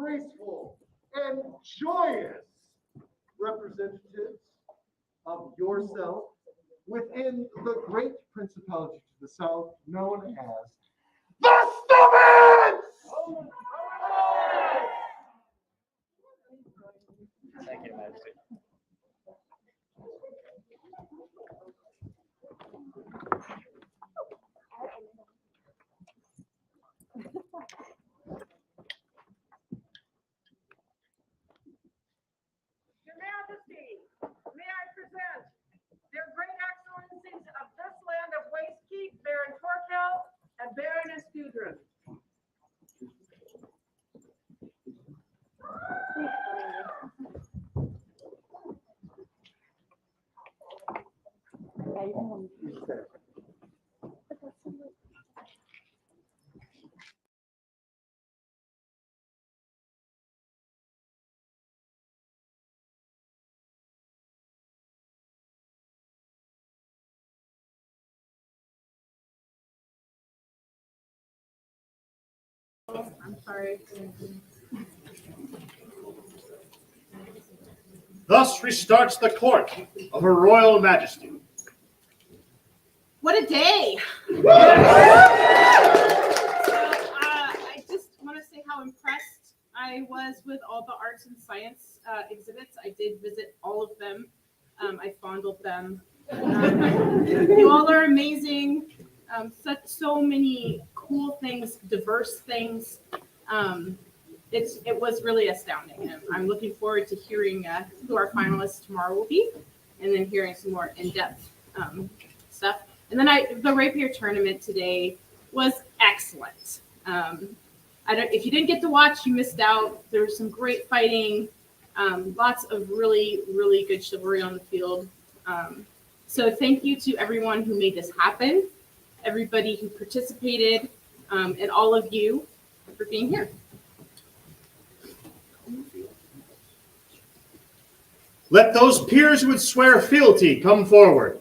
graceful, and joyous representatives yourself within the great principality to the south known as the Stubbins! Thank you, Majesty. Your Majesty, may I present their great excellencies of this land of Wastekeep, Baron Torkel and Baroness Gudrun. I'm sorry. Thus restarts the court of Her Royal Majesty. What a day! I just want to say how impressed I was with all the arts and science exhibits. I did visit all of them. I fondled them. You all are amazing. So many cool things, diverse things. It was really astounding. And I'm looking forward to hearing who our finalists tomorrow will be, and then hearing some more in-depth stuff. And then the Rapier tournament today was excellent. If you didn't get to watch, you missed out. There was some great fighting, lots of really, really good chivalry on the field. So thank you to everyone who made this happen, everybody who participated, and all of you for being here. Let those peers who would swear fealty come forward.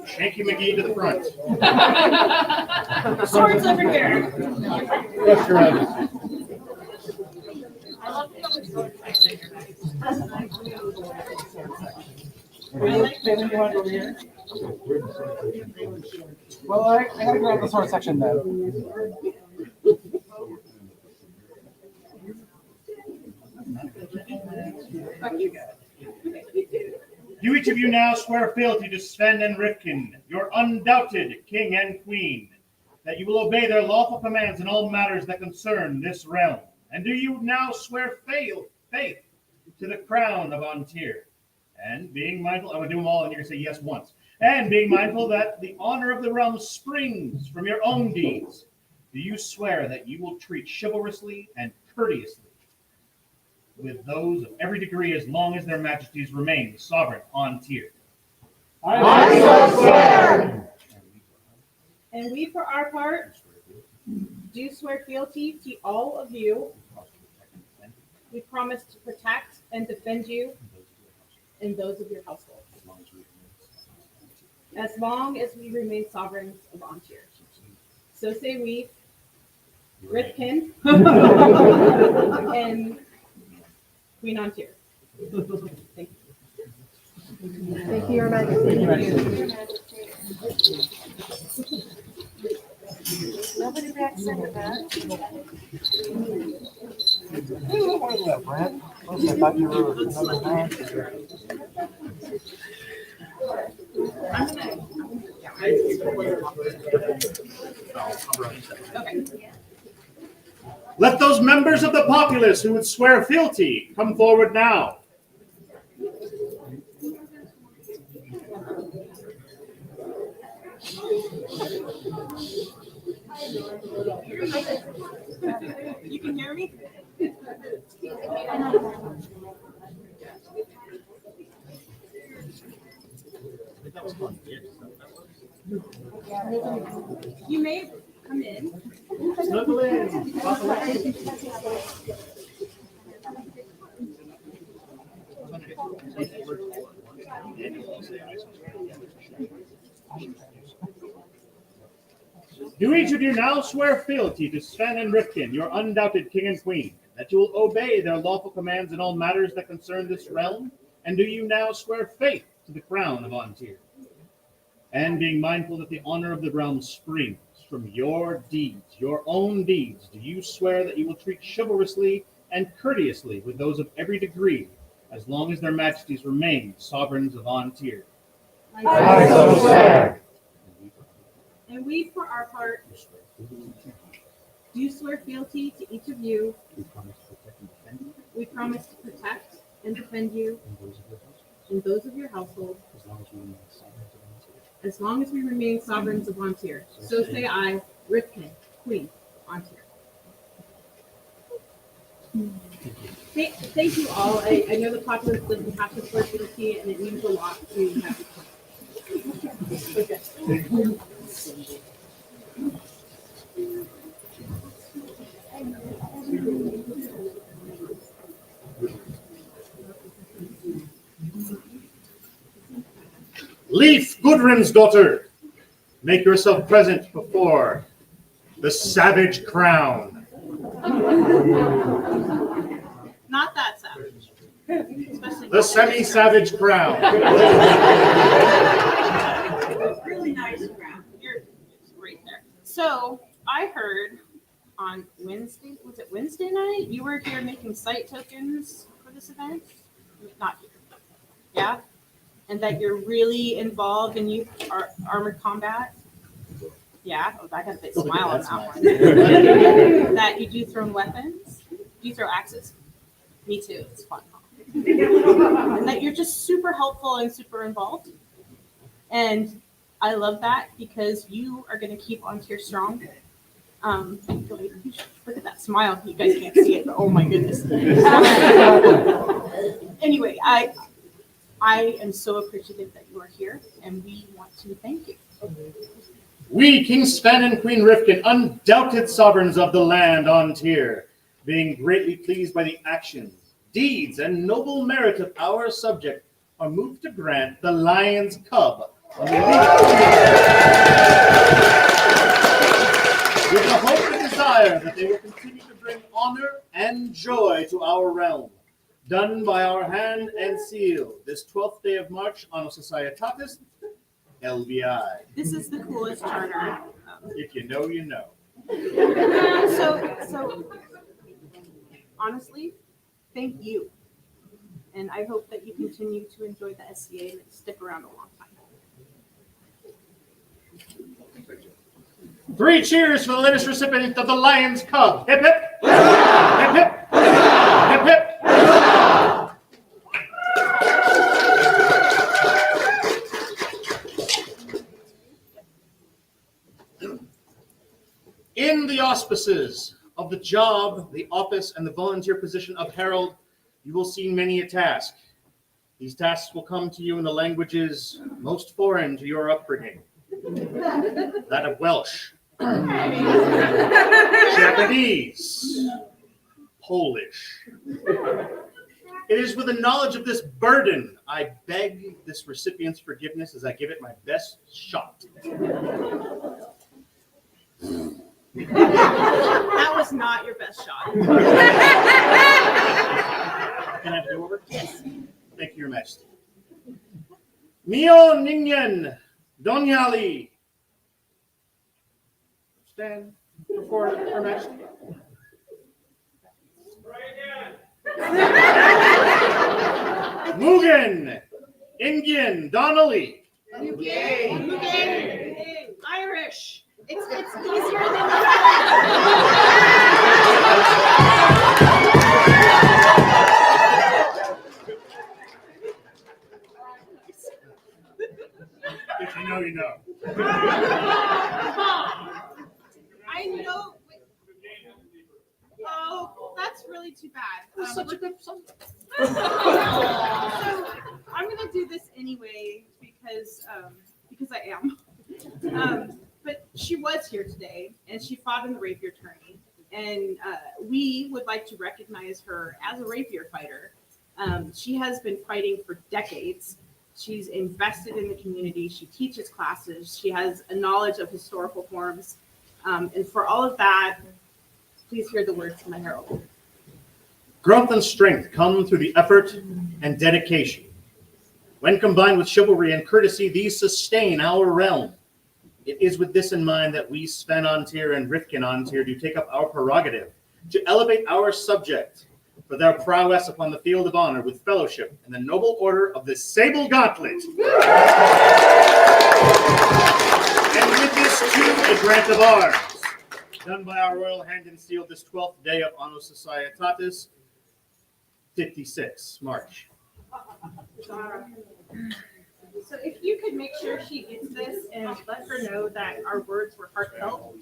Shanky McGee to the front. Swords over here. Yes, Your Majesty. David, you want to go over here? Well, I gotta grab the sword section then. Do each of you now swear fealty to Sven and Rifkin, your undoubted king and queen, that you will obey their lawful commands in all matters that concern this realm? And do you now swear faith to the crown of An Tir? And being mindful, I'm going to do them all, and you're going to say yes once. And being mindful that the honor of the realm springs from your own deeds, do you swear that you will treat chivalrously and courteously with those of every degree as long as their majesties remain sovereign An Tir? I so swear! And we, for our part, do swear fealty to all of you. We promise to protect and defend you and those of your household, as long as we remain sovereigns of An Tir. So say we, Rifkin, and Queen An Tir. Thank you. Thank you, Your Majesty. Nobody reacts to that. What is that, Brent? I thought you were another man. Okay. Let those members of the populace who would swear fealty come forward now. You can hear me? You may come in. Snuggle in. Do each each of you now swear fealty to Sven and Rifkin, your undoubted king and queen, that you will obey their lawful commands in all matters that concern this realm, and do you now swear faith to the crown of An Tir? And being mindful that the honor of the realm springs from your deeds, your own deeds, do you swear that you will treat chivalrously and courteously with those of every degree, as long as their majesties remain sovereigns of An Tir? I so swear. And we, for our part, do swear fealty to each of you. We promise to protect and defend you and those of your household as long as we remain sovereigns of An Tir. So say I, Rifkin, Queen, An Tir. Thank you all. I know the populace doesn't have to swear fealty, and it means a lot to have you. Okay. Leif, Gudrun's daughter, make yourself present before the savage crown. Not that savage. Especially The semi-savage crown. really nice crown. You're right there. So I heard on Wednesday, was it Wednesday night? You were here making site tokens for this event? Not here. Yeah? And that you're really involved in youth armored combat? Yeah? Oh, I got a big smile on that one. That you do thrown weapons? Do you throw axes? Me too. It's fun. And that you're just super helpful and super involved. And I love that because you are going to keep An Tir strong. Look at that smile. You guys can't see it, but oh my goodness. Anyway, I am so appreciative that you are here, and we want to thank you. We, King Sven and Queen Rifkin, undoubted sovereigns of the land An Tir, being greatly pleased by the actions, deeds, and noble merit of our subject, are moved to grant the Lion's Cub on the with the hope and desire that they will continue to bring honor and joy to our realm. Done by our hand and seal this 12th day of March, Anno Societatis, LBI. This is the coolest charter. If you know, you know. So honestly, thank you. And I hope that you continue to enjoy the SCA and stick around a long time. 3 cheers for the latest recipient of the Lion's Cub. Hip, hip. Hip, hip. Hip, hip. In the auspices of the job, the office, and the volunteer position of Herald, you will see many a task. These tasks will come to you in the languages most foreign to your upbringing. That of Welsh, Japanese, Polish. It is with the knowledge of this burden, I beg this recipient's forgiveness as I give it my best shot. That was not your best shot. Can I have it over? Yes. Thank you, Your Majesty. Mio Ningen Donyali. Stand before Her Majesty. Mugen Ingin Donnelly. Mugen. Irish. It's easier than If you know, you know. I know. Oh, that's really too bad. Such a good song. So I'm gonna do this anyway because I am. But she was here today, and she fought in the rapier tourney, and we would like to recognize her as a rapier fighter. She has been fighting for decades. She's invested in the community. She teaches classes. She has a knowledge of historical forms. And for all of that, please hear the words from my herald. Growth and strength come through the effort and dedication. When combined with chivalry and courtesy, these sustain our realm. It is with this in mind that we, Sven An Tir and Rifkin An Tir, do take up our prerogative to elevate our subject for their prowess upon the field of honor with fellowship in the noble order of the Sable Gauntlet. And with this, too, a grant of arms, done by our royal hand and seal this 12th day of Anno Societatis, 56, March. So if you could make sure she gets this and let her know that our words were heartfelt.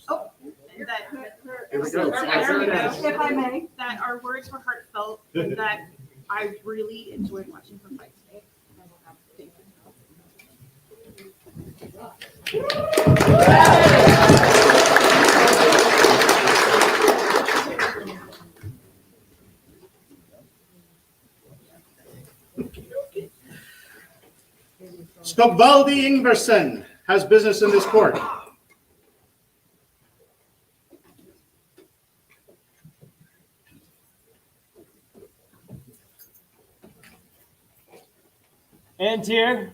Oh, and that Here we go. there we go. If I may. That our words were heartfelt and that I really enjoyed watching her fight today. Thank Skogvaldi Ingversen has business in this court. An Tir,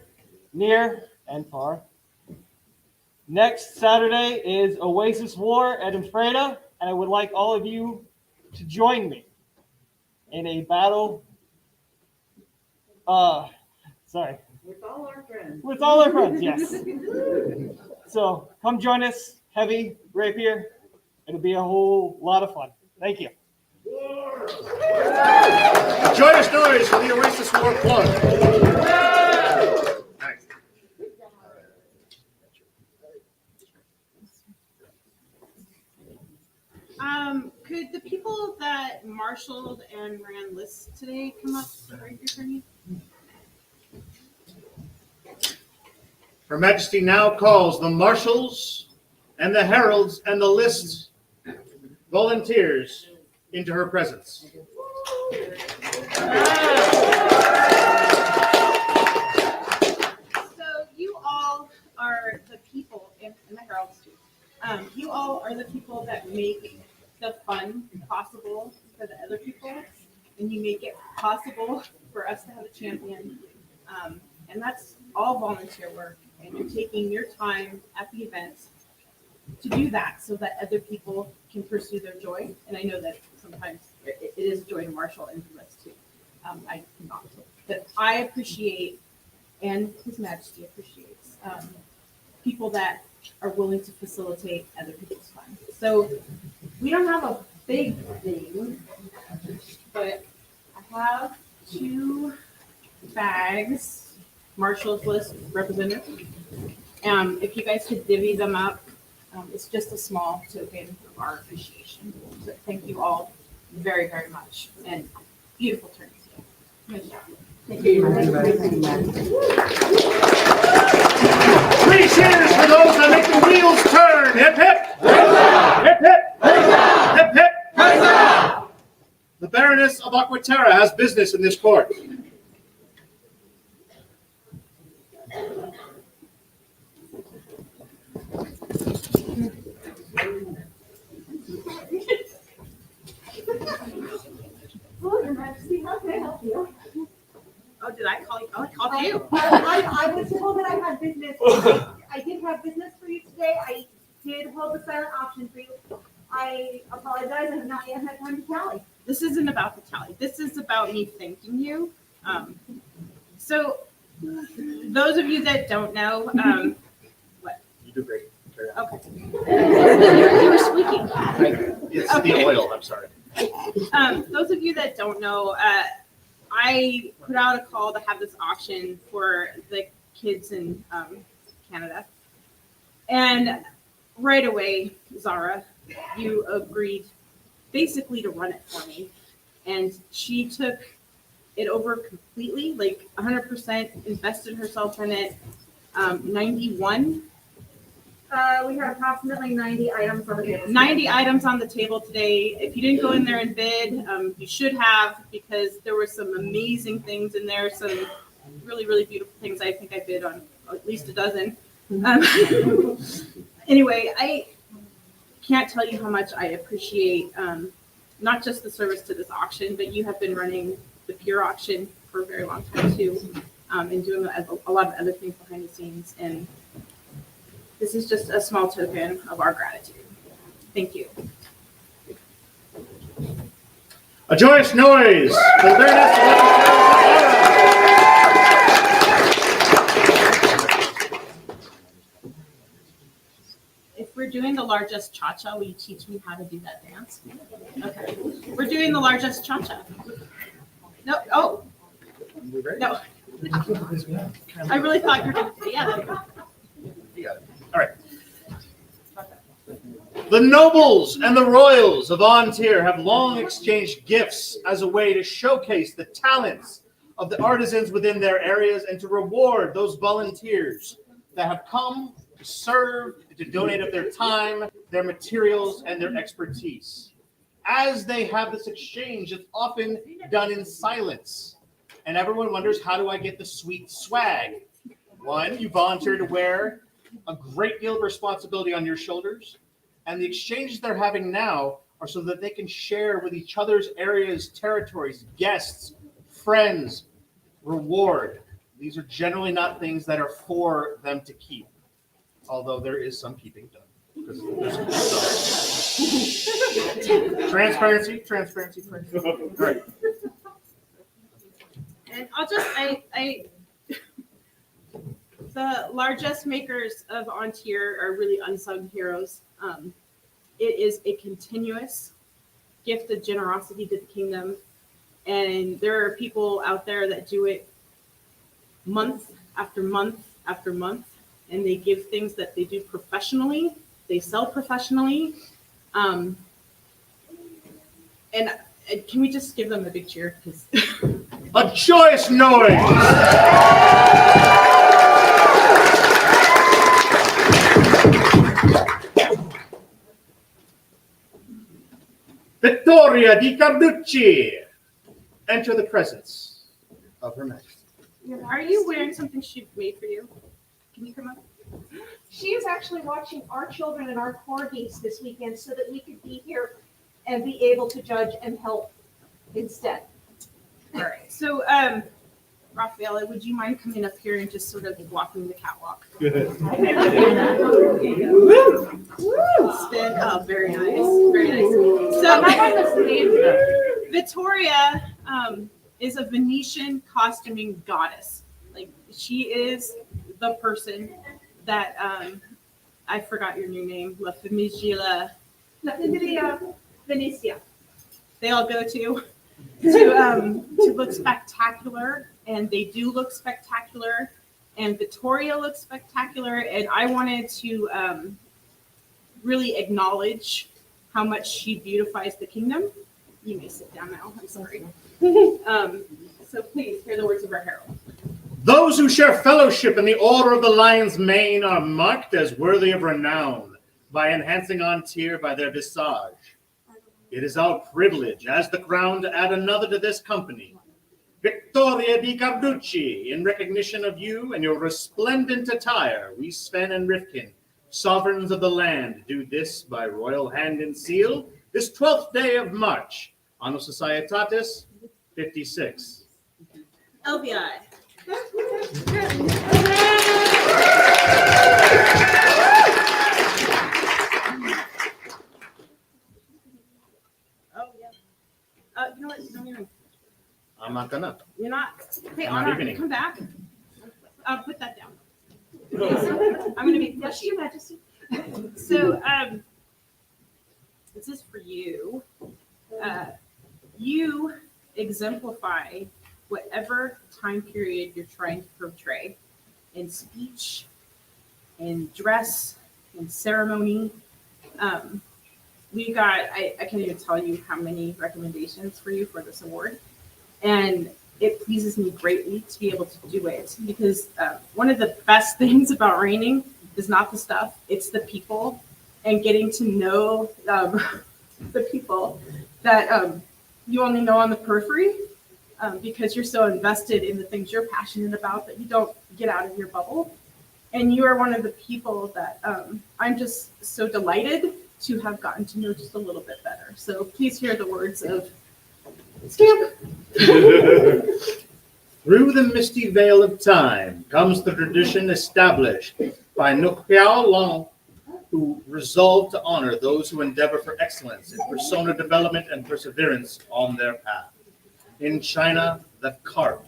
near and far. Next Saturday is Oasis War at Infreda, and I would like all of you to join me in a battle. Sorry. With all our friends. With all our friends, yes. So come join us, Heavy, Rapier. It'll be a whole lot of fun. Thank you. Joyous noise for the Oasis War plug. Nice. Could the people that marshaled and ran lists today come up right here for me? Her Majesty now calls the marshals and the heralds and the list volunteers into her presence. So you all are the people, and the heralds too. You all are the people that make the fun possible for the other people, and you make it possible for us to have a champion. And that's all volunteer work, and you're taking your time at the events to do that so that other people can pursue their joy. And I know that sometimes it is joy to marshal and to list too. I cannot, but I appreciate, and His Majesty appreciates, people that are willing to facilitate other people's fun. So we don't have a big thing, but I have 2 bags, Marshall's List representative. If you guys could divvy them up, it's just a small token of our appreciation. So thank you all very, very much, and beautiful turn today. Nice job. Thank you. 3 cheers for those that make the wheels turn. Hip, hip. Hip, hip. Hip, hip. The Baroness of Aquaterra has business in this court. Hello, Your Majesty. How can I help you? Oh, did I call you? Oh, I called you. I was told that I had business. I did have business for you today. I did hold the silent option for you. I apologize. I have not yet had time to tally. This isn't about the tally. This is about me thanking you. So those of you that don't know, what? You do great. Okay. You were squeaking. It's Okay. the oil, I'm sorry. Those of you that don't know, I put out a call to have this auction for the kids in Canada. And right away, Zara, you agreed basically to run it for me. And she took it over completely, like 100% invested herself in it. 91. We have approximately 90 items on the table. 90 items on the table today. If you didn't go in there and bid, you should have, because there were some amazing things in there, some really, really beautiful things. I think I bid on at least a dozen. Anyway, can't tell you how much I appreciate not just the service to this auction, but you have been running the Pier auction for a very long time too, and doing a lot of other things behind the scenes. And this is just a small token of our gratitude. Thank you. A joyous noise for the very next If we're doing the largest cha-cha, will you teach me how to do that dance? Okay. We're doing the largest cha-cha. No, oh. No. I really thought you were going to, yeah. You got it. All right. The nobles and the royals of An Tir have long exchanged gifts as a way to showcase the talents of the artisans within their areas and to reward those volunteers that have come to serve, to donate of their time, their materials, and their expertise. As they have this exchange, it's often done in silence. And everyone wonders, how do I get the sweet swag? One, you volunteer to wear a great deal of responsibility on your shoulders. And the exchanges they're having now are so that they can share with each other's areas, territories, guests, friends, reward. These are generally not things that are for them to keep, although there is some keeping done. Because there's transparency. All right. And I'll just, the largest makers of An Tir are really unsung heroes. It is a continuous gift of generosity to the kingdom. And there are people out there that do it month after month after month. And they give things that they do professionally. They sell professionally. And can we just give them a big cheer? A joyous noise! Vittoria di Carducci, enter the presence of Her Majesty. Are you wearing something she made for you? Can you come up? She is actually watching our children and our corgis this weekend so that we could be here and be able to judge and help instead. All right. So, Rafaela, would you mind coming up here and just sort of walking the catwalk? Good. Spin. Oh, very nice. Very nice. So, Vittoria is a Venetian costuming goddess. Like, she is the person that I forgot your new name, La Famiglia Venetia. They all go to look spectacular, and they do look spectacular, and Vittoria looks spectacular, and I wanted to really acknowledge how much she beautifies the kingdom. You may sit down now. I'm sorry. So please hear the words of our herald. Those who share fellowship in the Order of the Lion's Mane are marked as worthy of renown by enhancing An Tir by their visage. It is our privilege as the crown to add another to this company, Vittoria di Carducci. In recognition of you and your resplendent attire, we, Sven and Rifkin, sovereigns of the land, do this by royal hand and seal, this 12th day of March, Anno Societatis 56. LVI. Oh, yeah. You know what? Don't even. I'm not gonna. You're not. Hey, I'm not Anna, evening. come back. Put that down. I'm going to be Yes, pushy. Your Majesty. So, this is for you. You exemplify whatever time period you're trying to portray in speech, in dress, in ceremony. We got, I can't even tell you how many recommendations for you for this award. And it pleases me greatly to be able to do it, because one of the best things about reigning is not the stuff, it's the people, and getting to know the people that you only know on the periphery, because you're so invested in the things you're passionate about that you don't get out of your bubble. And you are one of the people that I'm just so delighted to have gotten to know just a little bit better. So please hear the words of Stamp. Through the misty veil of time comes the tradition established by Nukiao Long, who resolved to honor those who endeavor for excellence in persona development and perseverance on their path. In China, the carp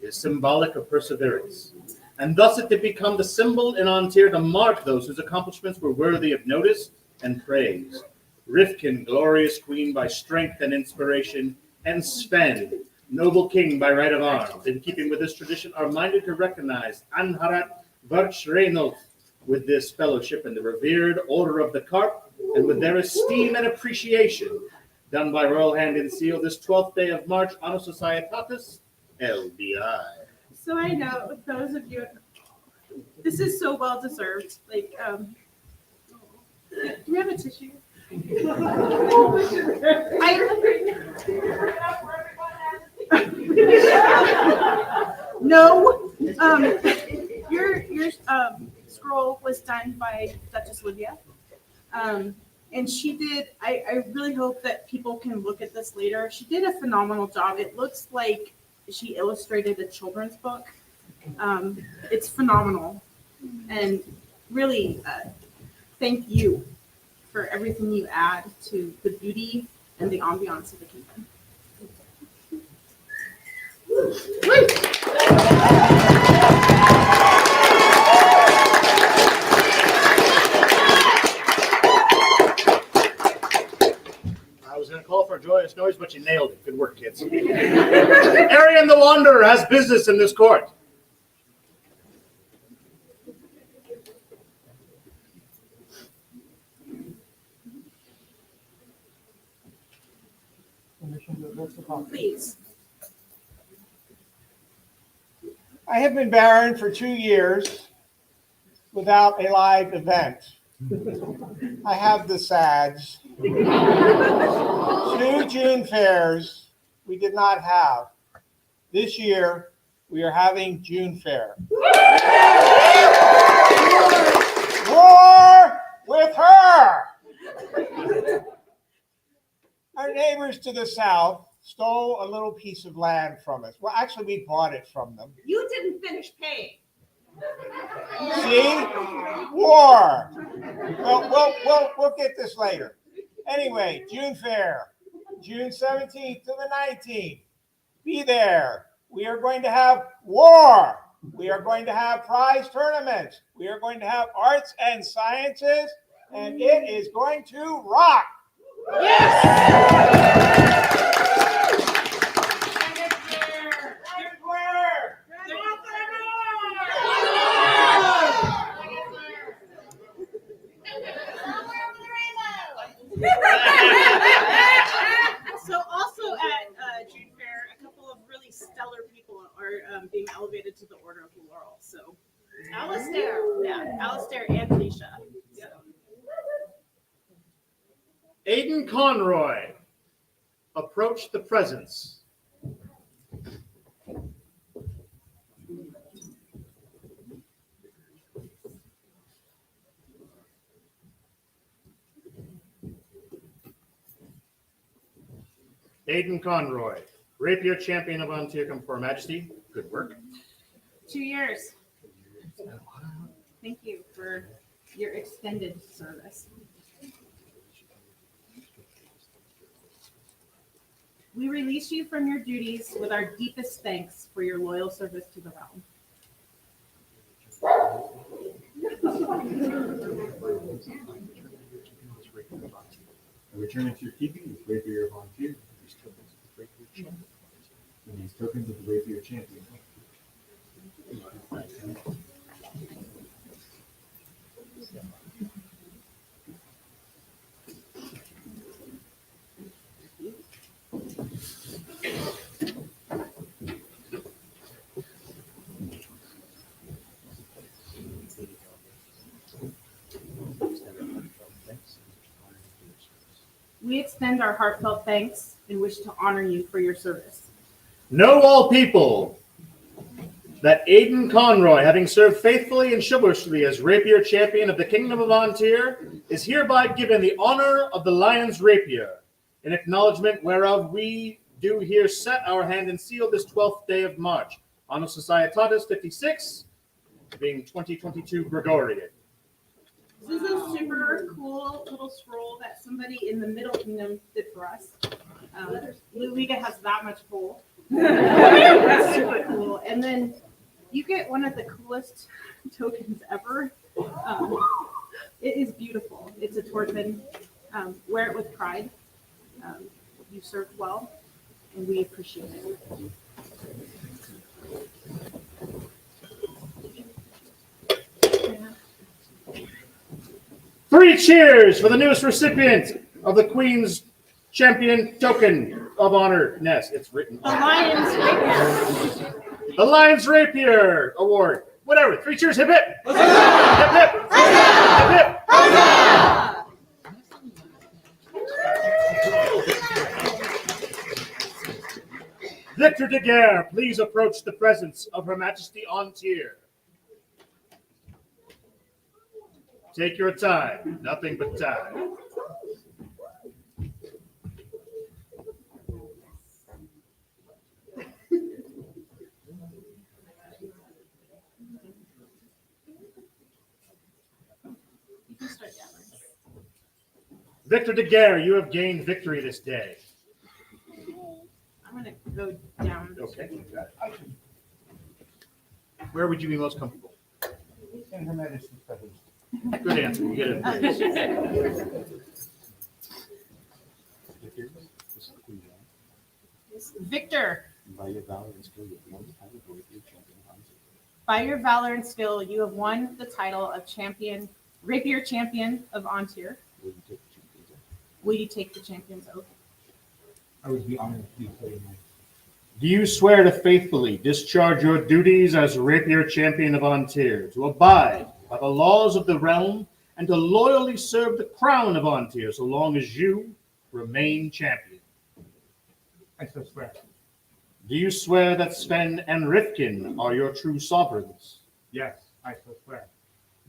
is symbolic of perseverance, and thus it did become the symbol in An Tir to mark those whose accomplishments were worthy of notice and praise. Rifkin, glorious queen by strength and inspiration, and Sven, noble king by right of arms, in keeping with this tradition, are minded to recognize Anharat Varch with this fellowship in the revered Order of the Carp, and with their esteem and appreciation, done by royal hand and seal this 12th day of March, Anno Societatis LBI. So I know those of you, this is so well deserved. Like, do we have a tissue? No. Your scroll was done by Duchess Livia. And she did, I really hope that people can look at this later. She did a phenomenal job. It looks like she illustrated a children's book. It's phenomenal. And really, thank you for everything you add to the beauty and the ambiance of the kingdom. I was going to call for a joyous noise, but you nailed it. Good work, kids. Arian the Wanderer has business in this court. Please. I have been barren for 2 years without a live event. I have the sads. 2 June fairs we did not have. This year, we are having June Fair. War with her! Our neighbors to the south stole a little piece of land from us. Well, actually, we bought it from them. You didn't finish paying. See? War. We'll get this later. Anyway, June Fair, June 17th to the 19th. Be there. We are going to have war. We are going to have prize tournaments. We are going to have arts and sciences, and it is going to rock. So also at June Fair, a couple of really stellar people are being elevated to the Order of the Laurel. So Alistair and Alicia. Yeah. Aidan Conroy, approach the presence. Aidan Conroy, Rapier Champion of An Tir, come for Majesty. Good work. 2 years. Thank you for your extended service. We release you from your duties with our deepest thanks for your loyal service to the realm. Returning to your keeping with Rapier of An Tir, these tokens of the Rapier Champion. And these tokens of the Rapier Champion. We extend our heartfelt thanks and wish to honor you for your service. Know all people that Aidan Conroy, having served faithfully and chivalrously as Rapier Champion of the Kingdom of An Tir, is hereby given the honor of the Lion's Rapier, in acknowledgement whereof we do here set our hand and seal this 12th day of March, Annus Societatis 56, being 2022 Gregorian. This is a super cool little scroll that somebody in the Middle Kingdom did for us. Ludwika has that much pull. That's super cool. And then you get one of the coolest tokens ever. It is beautiful. It's a Tortman. Wear it with pride. You served well, and we appreciate it. Three cheers for the newest recipient of the Queens Champion Token of Honor. Ness, it's written. The Lion's Rapier. The Lion's Rapier Award. Whatever. Three cheers. Hip hip. Hip hip. Hip hip. Victor de Guerre, please approach the presence of Her Majesty An Tir. Take your time. Nothing but time. You can start gathering. Victor de Guerre, you have gained victory this day. I'm going to go down. Okay. Where would you be most comfortable? In Her Majesty's presence. Good answer. You get it. Victor, By your valor and skill, you have won the title of Rapier Champion of An Tir. by your valor and skill, you have won the title of Rapier Champion of An Tir. Will you take the champion's oath? Will you take the champion's oath? I would be honored to do so. Do you swear to faithfully discharge your duties as Rapier Champion of An Tir, to abide by the laws of the realm, and to loyally serve the crown of An Tir so long as you remain champion? I so swear. Do you swear that Sven and Rifkin are your true sovereigns? Yes, I so swear.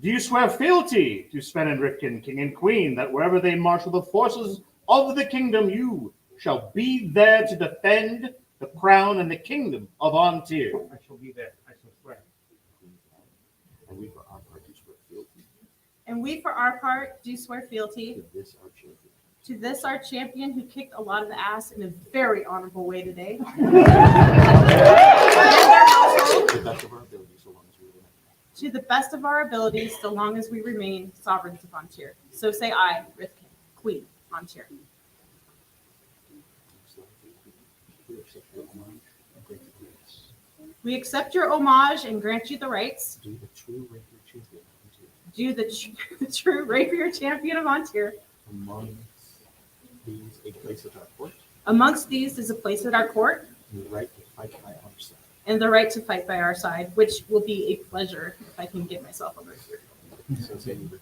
Do you swear fealty to Sven and Rifkin, king and queen, that wherever they marshal the forces of the kingdom, you shall be there to defend the crown and the kingdom of An Tir? I shall be there. I so swear. And we, for our part, do swear fealty And we, for our part, do swear fealty to this our champion. to this, our champion, who kicked a lot of ass in a very honorable way today. To the best of our ability, so long as we remain. To the best of our abilities, so long as we remain sovereigns of An Tir. So say I, Rifkin, Queen, An Tir. We accept your homage and grant you grace. We accept your homage and grant you the rights. Do the true Rapier Champion of An Tir. Do the true Rapier Champion of An Tir. Among these, a place at our court, Amongst these is a place at our court and the right to fight by our side. and the right to fight by our side, which will be a pleasure if I can get myself on this. So say you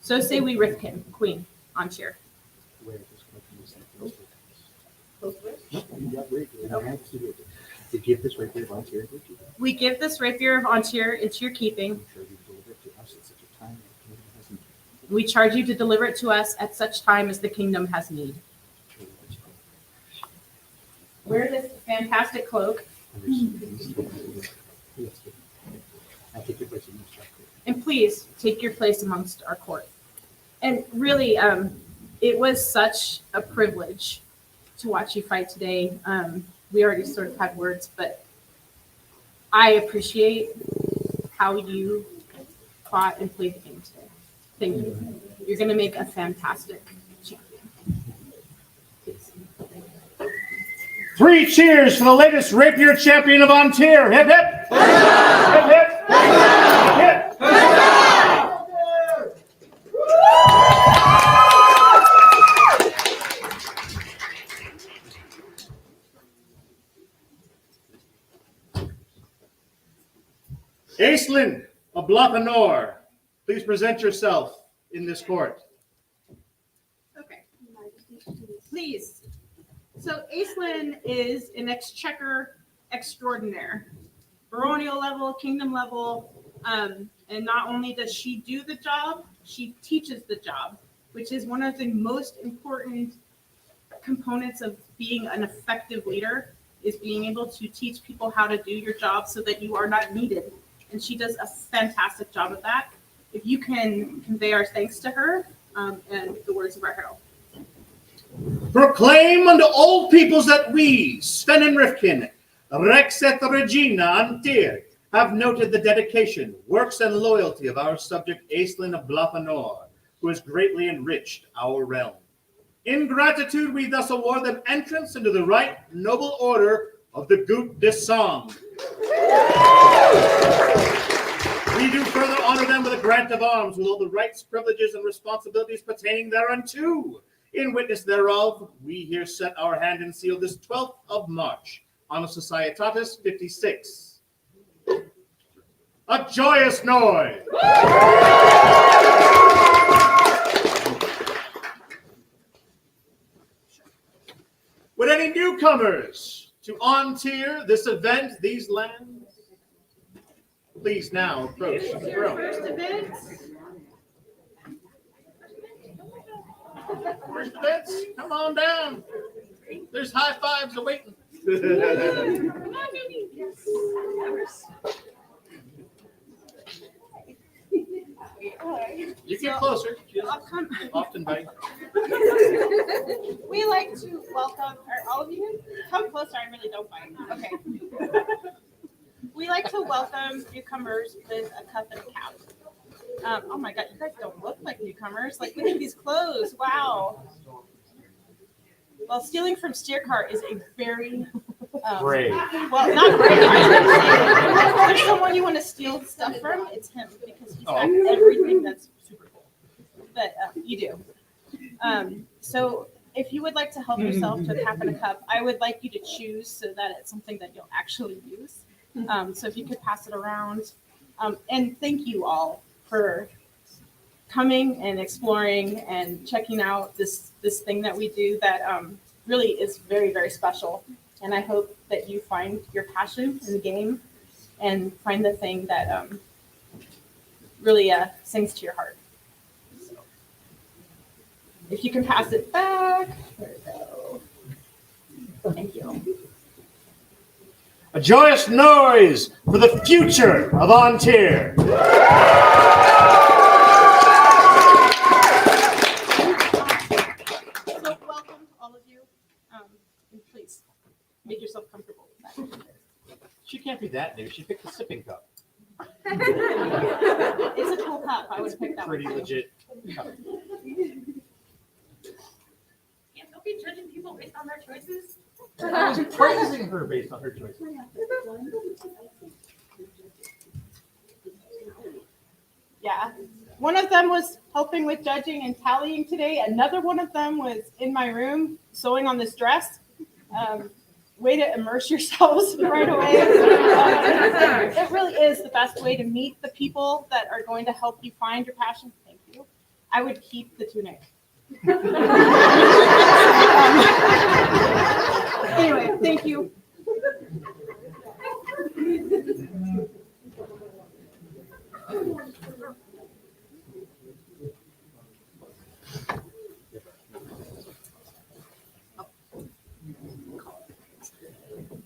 So say we, Rifkin, Queen, An Tir. wear this country is like you got Rapier, and I have to do it. To give this Rapier of An Tir into your keeping. We give this Rapier of An Tir into your keeping. I'm sure you deliver it to us at such a time as the kingdom has need. We charge you to deliver it to us at such time as the kingdom has need. Wear this fantastic cloak, I take your place in this chapter. and please take your place amongst our court. And really, it was such a privilege to watch you fight today. We already sort of had words, but I appreciate how you fought and played the game today. Thank you. You're going to make a fantastic champion. Please. Three cheers for the latest Rapier Champion of An Tir. Hip hip. Hip hip. Hip hip. Aislinn of Blothanor, please present yourself in this court. Okay. Please. So Aislinn is an exchequer extraordinaire, baronial level, kingdom level, and not only does she do the job, she teaches the job. which is one of the most important components of being an effective leader, is being able to teach people how to do your job so that you are not needed. And she does a fantastic job of that. If you can convey our thanks to her and the words of our herald. Proclaim unto all peoples that we, Sven and Rifkin, Rex et Regina An Tir, have noted the dedication, works, and loyalty of our subject Aislinn of Blafanor, who has greatly enriched our realm. In gratitude, we thus award them entrance into the right noble order of the Gut des Sang. We do further honor them with a grant of arms, with all the rights, privileges, and responsibilities pertaining thereunto. In witness thereof, we here set our hand and seal this 12th of March, Anno Societatis 56. A joyous noise! Would any newcomers to An Tir, this event, these lands, please now approach the throne. First event. First events, come on down. There's high fives awaiting. Come on, baby. You get closer. I'll come. Often bite. We like to welcome, or all of you, come closer, I really don't bite. Okay. We like to welcome newcomers with a cup and a cap. Oh my God, you guys don't look like newcomers. Like, look at these clothes. Wow. Well, stealing from Steer Cart is a very Brave. Well, not brave. If there's someone you want to steal stuff from, it's him, because he's got everything that's super cool. But you do. So if you would like to help yourself to a cap and a cup, I would like you to choose so that it's something that you'll actually use. So if you could pass it around. And thank you all for coming and exploring and checking out this thing that we do that really is very, very special. And I hope that you find your passion in the game and find the thing that really sings to your heart. So, if you can pass it back, there we go. Thank you. A joyous noise for the future of An Tir. So welcome all of you, and please make yourself comfortable with that. She can't be that new. She picked the sipping cup. It's a cool cup. I would have picked that Pretty one. legit. Yeah, don't be judging people based on their choices. I was praising her based on her choice. Yeah. One of them was helping with judging and tallying today. Another one of them was in my room sewing on this dress. Way to immerse yourselves right away. It really is the best way to meet the people that are going to help you find your passion. Thank you. I would keep the tunic. Anyway, thank you.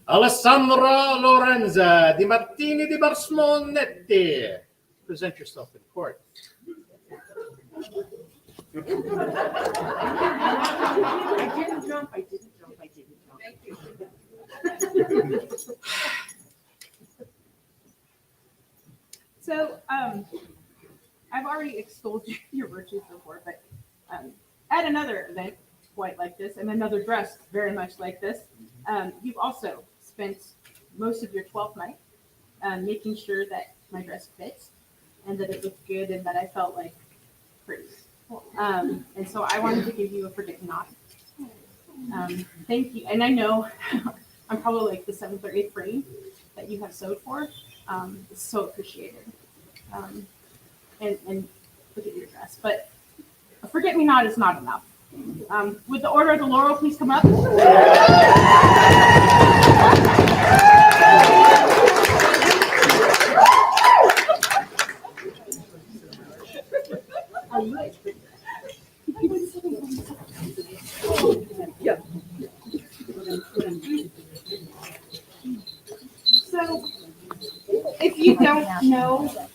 Alessandra Lorenza Di Martini Di Barsmonetti. Present yourself in court. I didn't jump. Thank you. So, I've already extolled your virtues before, but at another event quite like this, and another dress very much like this, you've also spent most of your 12th night making sure that my dress fits and that it looked good and that I felt like pretty. And so I wanted to give you a forget-me-not. Thank you. And I know I'm probably like the 7th or 8th frame that you have sewed for. It's so appreciated. And look at your dress. But a forget-me-not is not enough. Would the Order of the Laurel please come up? No,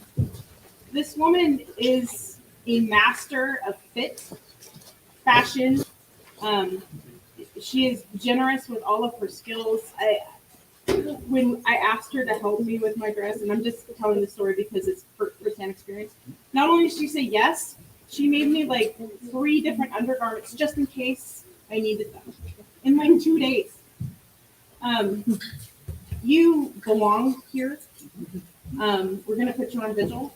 this woman is a master of fit, fashion. She is generous with all of her skills. When I asked her to help me with my dress, and I'm just telling the story because it's first-hand experience, not only did she say yes, she made me like 3 different undergarments just in case I needed them in like 2 days. You belong here. We're gonna put you on vigil.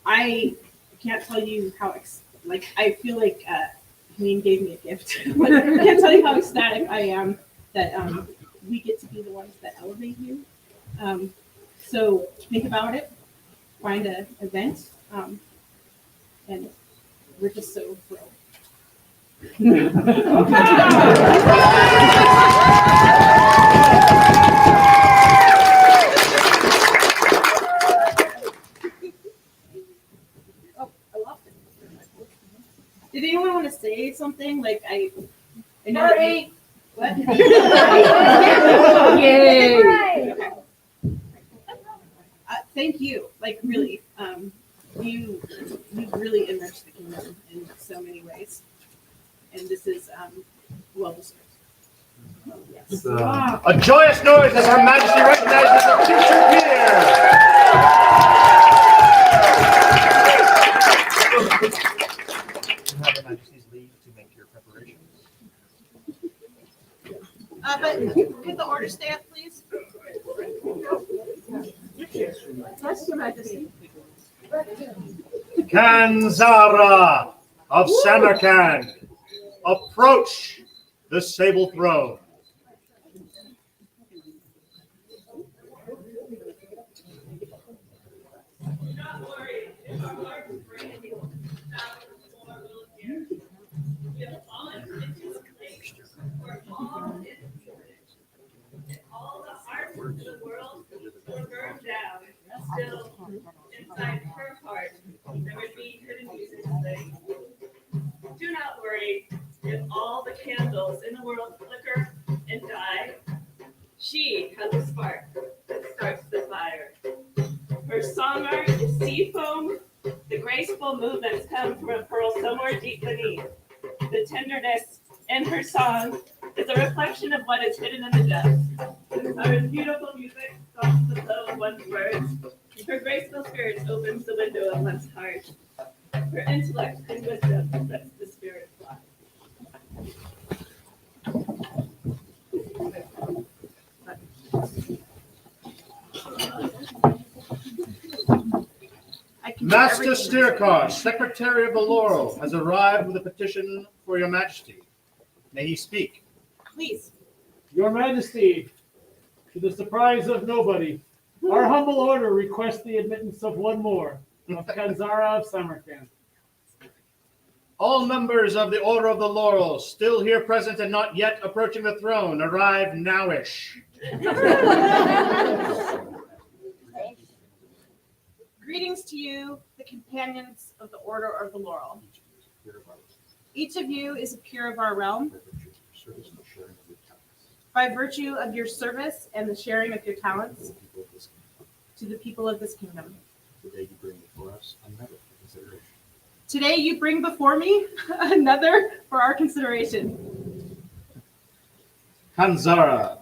I can't tell you how I feel like Helene gave me a gift. Like, I can't tell you how ecstatic I am that we get to be the ones that elevate you. So think about it, find an event, and we're just so thrilled. Oh, I lost it. Did anyone want to say something? Like I know that you- what? Yay! Okay. Thank you. Like really, you really enriched the kingdom in so many ways, and this is well deserved. Yes. A joyous noise as Her Majesty recognizes the future peer. You have Her Majesty's leave to make your preparations. But could the order stay up, please? Yes, Your Majesty. Kanzara of Samarkand, approach the sable throne. All the hearts of the world were burned down. Still, inside her heart, there would be hidden music playing. Do not worry if all the candles in the world flicker and die. She has a spark that starts the fire. Her song art is sea foam. The graceful movements come from a pearl somewhere deep beneath. The tenderness in her song is a reflection of what is hidden in the depths. Her beautiful music softens the flow of one's words. Her graceful spirit opens the window of one's heart. Her intellect and wisdom lets the spirit fly. Master Stirkosh, Secretary of the Laurel, has arrived with a petition for Your Majesty. May he speak? Please. Your Majesty, to the surprise of nobody, our humble order requests the admittance of one more, of Kanzara of Samarkand. All members of the Order of the Laurel, still here present and not yet approaching the throne, arrive nowish. Greetings to you, the companions of the Order of the Laurel. Each of you is a peer of our realm. By virtue of your service and the sharing of your talents to the people of this kingdom. Today you bring before us another for consideration. Today you bring before me another for our consideration. Kanzara,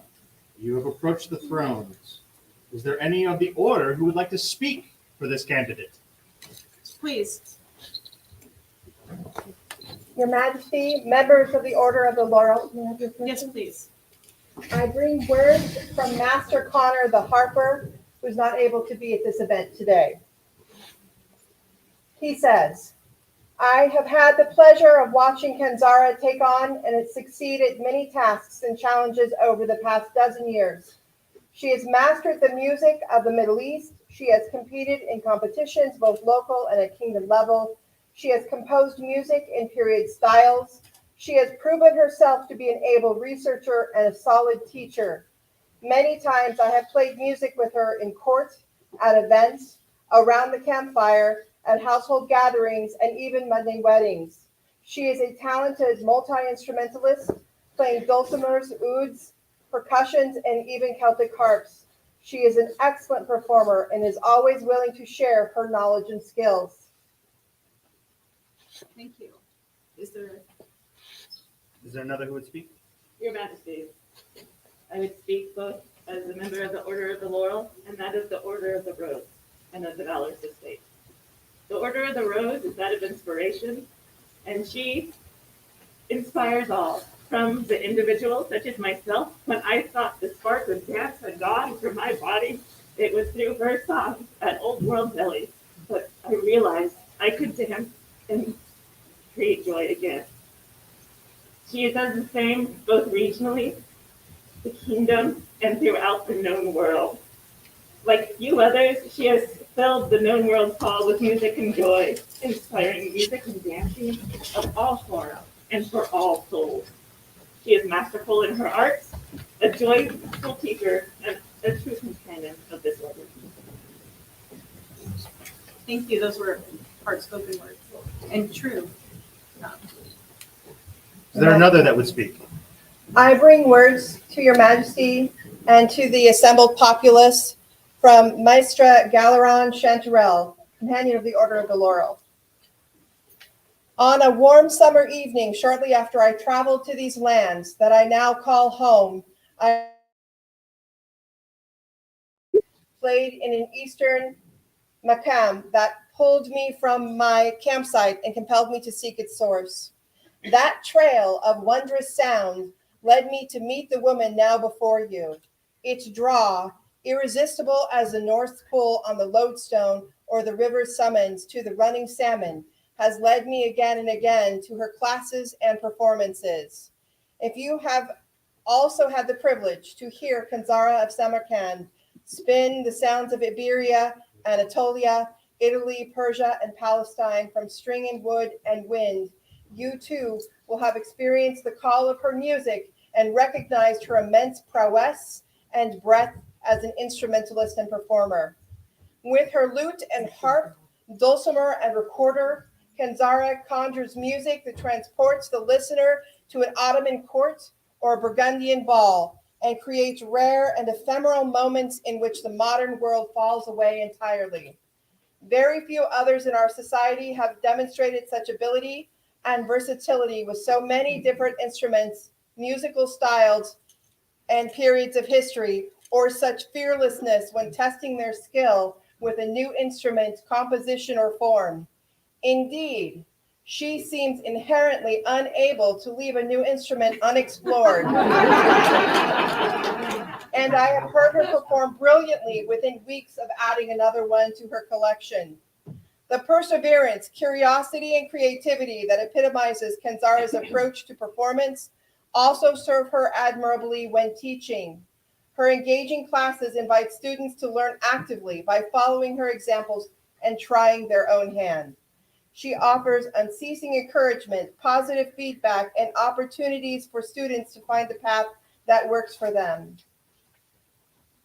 you have approached the thrones. Is there any of the Order who would like to speak for this candidate? Please. Your Majesty, members of the Order of the Laurel. May I have your Yes, permission? please. I bring word from Master Connor the Harper, who's not able to be at this event today. He says, I have had the pleasure of watching Kanzara take on and succeed at many tasks and challenges over the past dozen years. She has mastered the music of the Middle East. She has competed in competitions, both local and at kingdom level. She has composed music in period styles. She has proven herself to be an able researcher and a solid teacher. Many times I have played music with her in court, at events, around the campfire, at household gatherings, and even Monday weddings. She is a talented multi-instrumentalist, playing dulcimers, ouds, percussions, and even Celtic harps. She is an excellent performer and is always willing to share her knowledge and skills. Thank you. Is there, Is there another who would speak? Your Majesty, I would speak both as a member of the Order of the Laurel and that of the Order of the Rose and of the Valorous Estate. The Order of the Rose is that of inspiration, and she inspires all, from the individual such as myself. When I thought the spark of dance had gone from my body, it was through her songs at Old World Belly. But I realized I could dance and create joy again. She does the same both regionally, the kingdom, and throughout the known world. Like few others, she has filled the known world hall with music and joy, inspiring music and dancing of all forms and for all souls. She is masterful in her arts, a joyful teacher, and a true companion of this legend. thank you. Those were hard-spoken words and true. Is there another that would speak? I bring words to your majesty and to the assembled populace from Maestra Galeron Chanterelle, companion of the Order of the Laurel. On a warm summer evening, shortly after I traveled to these lands that I now call home, I played in an eastern makam that pulled me from my campsite and compelled me to seek its source. That trail of wondrous sound led me to meet the woman now before you. Its draw, irresistible as the North Pole on the lodestone or the river's summons to the running salmon, has led me again and again to her classes and performances. If you have also had the privilege to hear Kanzara of Samarkand spin the sounds of Iberia, Anatolia, Italy, Persia, and Palestine from string and wood and wind, you too will have experienced the call of her music and recognized her immense prowess and breadth as an instrumentalist and performer. With her lute and harp, dulcimer and recorder, Kanzara conjures music that transports the listener to an Ottoman court or a Burgundian ball and creates rare and ephemeral moments in which the modern world falls away entirely. Very few others in our society have demonstrated such ability and versatility with so many different instruments, musical styles, and periods of history, or such fearlessness when testing their skill with a new instrument, composition, or form. Indeed, she seems inherently unable to leave a new instrument unexplored. And I have heard her perform brilliantly within weeks of adding another one to her collection. The perseverance, curiosity, and creativity that epitomizes Kanzara's approach to performance also serve her admirably when teaching. Her engaging classes invite students to learn actively by following her examples and trying their own hand. She offers unceasing encouragement, positive feedback, and opportunities for students to find the path that works for them.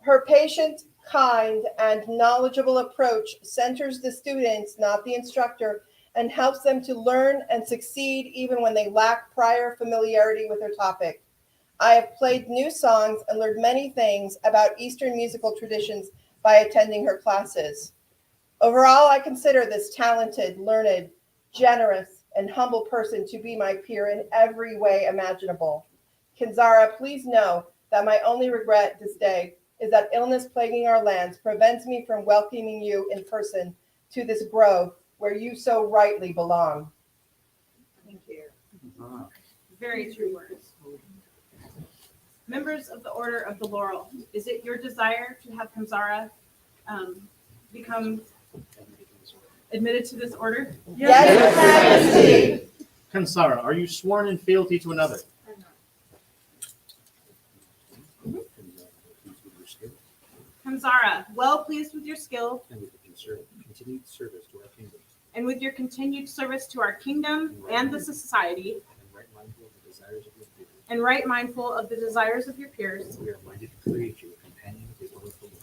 Her patient, kind, and knowledgeable approach centers the students, not the instructor, and helps them to learn and succeed even when they lack prior familiarity with her topic. I have played new songs and learned many things about Eastern musical traditions by attending her classes. Overall, I consider this talented, learned, generous, and humble person to be my peer in every way imaginable. Kanzara, please know that my only regret this day is that illness plaguing our lands prevents me from welcoming you in person to this grove where you so rightly belong. Thank you. Very true words. Members of the Order of the Laurel, is it your desire to have Kanzara become admitted to this order? Yes, Your Majesty. Kansara, are you sworn in fealty to another? Kanzara, well pleased with your skill And with the continued service to our kingdom, and with your continued service to our kingdom and the society, and right mindful of the desires of your peers, and right mindful of the desires of your peers, we are minded to create you a companion of the order of the law.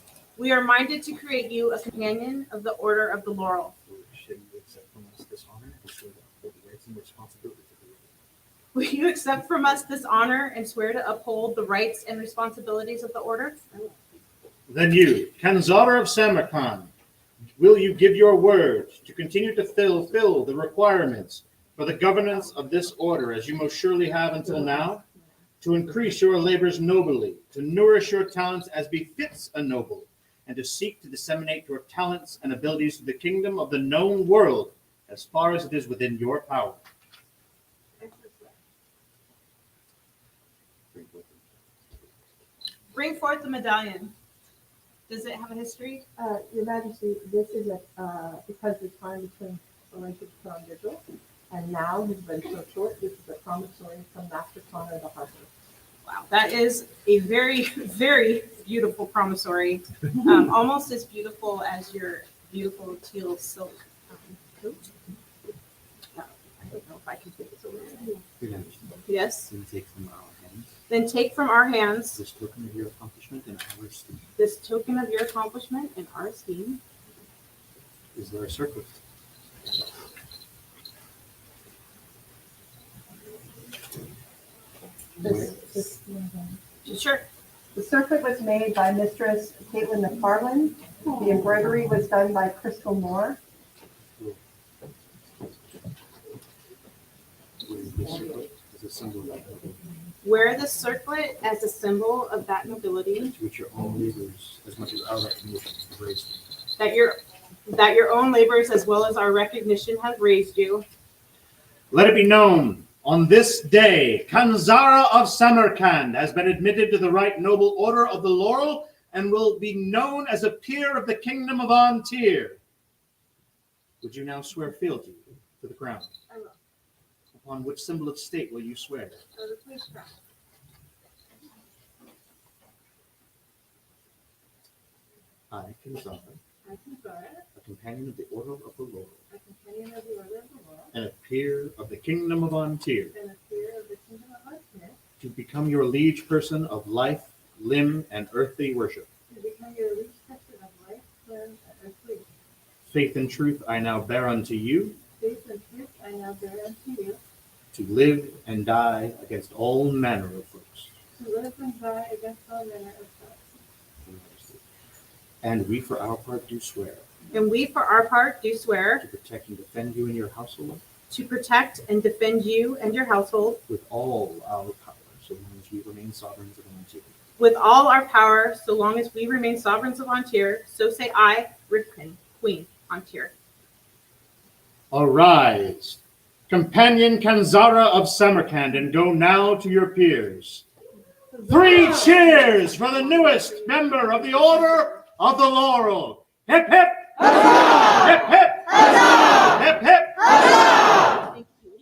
we are minded to create you a companion of the Order of the Laurel. Should you accept from us this honor and swear to uphold the rights and responsibilities of the order? Will you accept from us this honor and swear to uphold the rights and responsibilities of the order? Then you, Kanzara of Samarkand, will you give your word to continue to fulfill the requirements for the governance of this order as you most surely have until now, to increase your labors nobly, to nourish your talents as befits a noble, and to seek to disseminate your talents and abilities to the kingdom of the known world as far as it is within your power? Bring forth the medallion. Does it have a history? Your Majesty, this is because the time between arrangement on vigil and now has been so short. This is a promissory from Master Connor the Harper. Wow, that is a very, very beautiful promissory. Almost as beautiful as your beautiful teal silk coat. I don't know if I can take this over. Yes. Then take from our hands Then take from our hands this token of your accomplishment and our esteem. this token of your accomplishment and our esteem. Is there a circlet? Sure. The circlet was made by Mistress Caitlin McFarland. The embroidery was done by Crystal Moore. Wear this circlet as a symbol of that nobility. Wear the circlet as a symbol of that nobility. To which your own labors, as much as our recognition, have raised you. That your own labors as well as our recognition have raised you. Let it be known, on this day, Kanzara of Samarkand has been admitted to the right noble order of the Laurel and will be known as a peer of the kingdom of An Tir. Would you now swear fealty to the crown? I will. Upon which symbol of state will you swear? The police crown. I, Kanzara, I Kanzara, a companion of the order of the Laurel, a companion of the order of the world, and a peer of the kingdom of An Tir, and a peer of the kingdom of An Tir, to become your liege person of life, limb, and earthly worship. to become your liege person of life, limb, and earthly. Faith and truth I now bear unto you, Faith and truth I now bear unto you, to live and die against all manner of folks. to live and die against all manner of foes. And we for our part do swear And we, for our part, do swear to protect and defend you and your household to protect and defend you and your household with all our power, so long as we remain sovereigns of An Tir. with all our power, so long as we remain sovereigns of An Tir. So say I, Rifkin, Queen, An Tir. Arise, companion Kanzara of Samarkand, and go now to your peers. 3 cheers for the newest member of the Order of the Laurel. Hip hip! Hip hip! Hip hip! Thank you.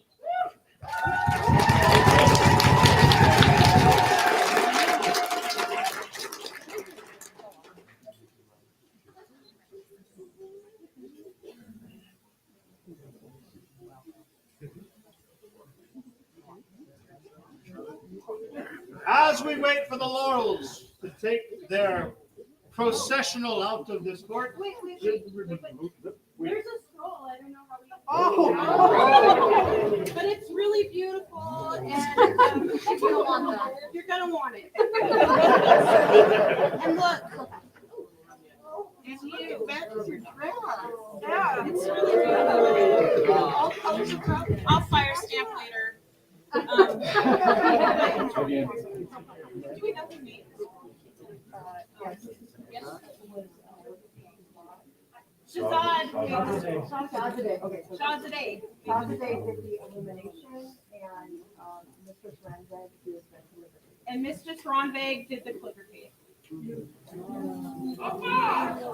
As we wait for the Laurels to take their processional out of this court. Wait. There's a scroll. I don't know how we. Oh! But it's really beautiful, and you're gonna want it. And look, it's you. That's your dress. Yeah, it's really beautiful. All colors of color. I'll fire stamp later. Do we have the names? Yes. Shazad. Shahzadeh. Okay. Shahzadeh. Shahzadeh did the illumination, and Mistress Ranzeg did the calligraphy. And Mistress Ronvig did the calligraphy.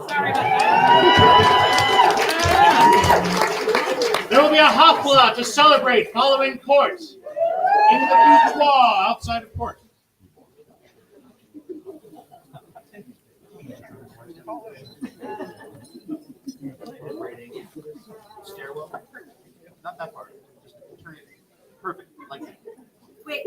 Sorry about that. There will be a hafla to celebrate following court in the boudoir outside of court. Stairwell. Not that part. Just turn it. Perfect. Like that. Wait.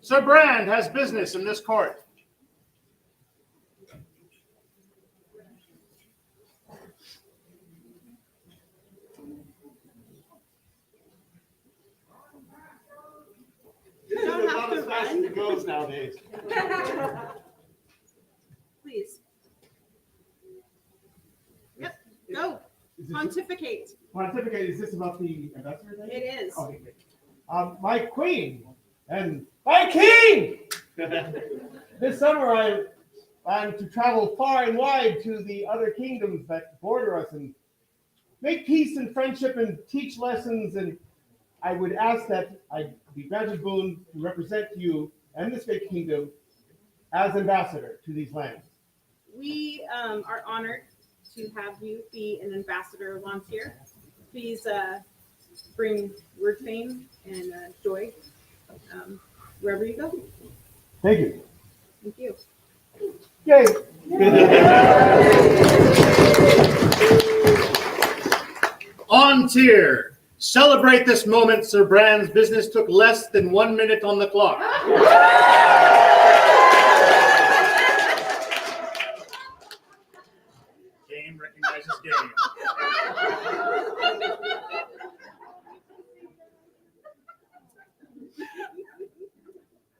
Sir Brand has business in this court. it goes nowadays. Please. Yep, go. Pontificate. Pontificate, is this about the ambassador thing? It is. Okay, great. My queen and my king! This summer I'm to travel far and wide to the other kingdoms that border us and make peace and friendship and teach lessons. And I would ask that I be granted boon to represent you and this great kingdom as ambassador to these lands. We are honored to have you be an ambassador of An Tir. Please bring word fame and joy wherever you go. Thank you. Thank you. Yay! An Tir. Celebrate this moment, Sir Bran's business took less than 1 minute on the clock. Game recognizes game.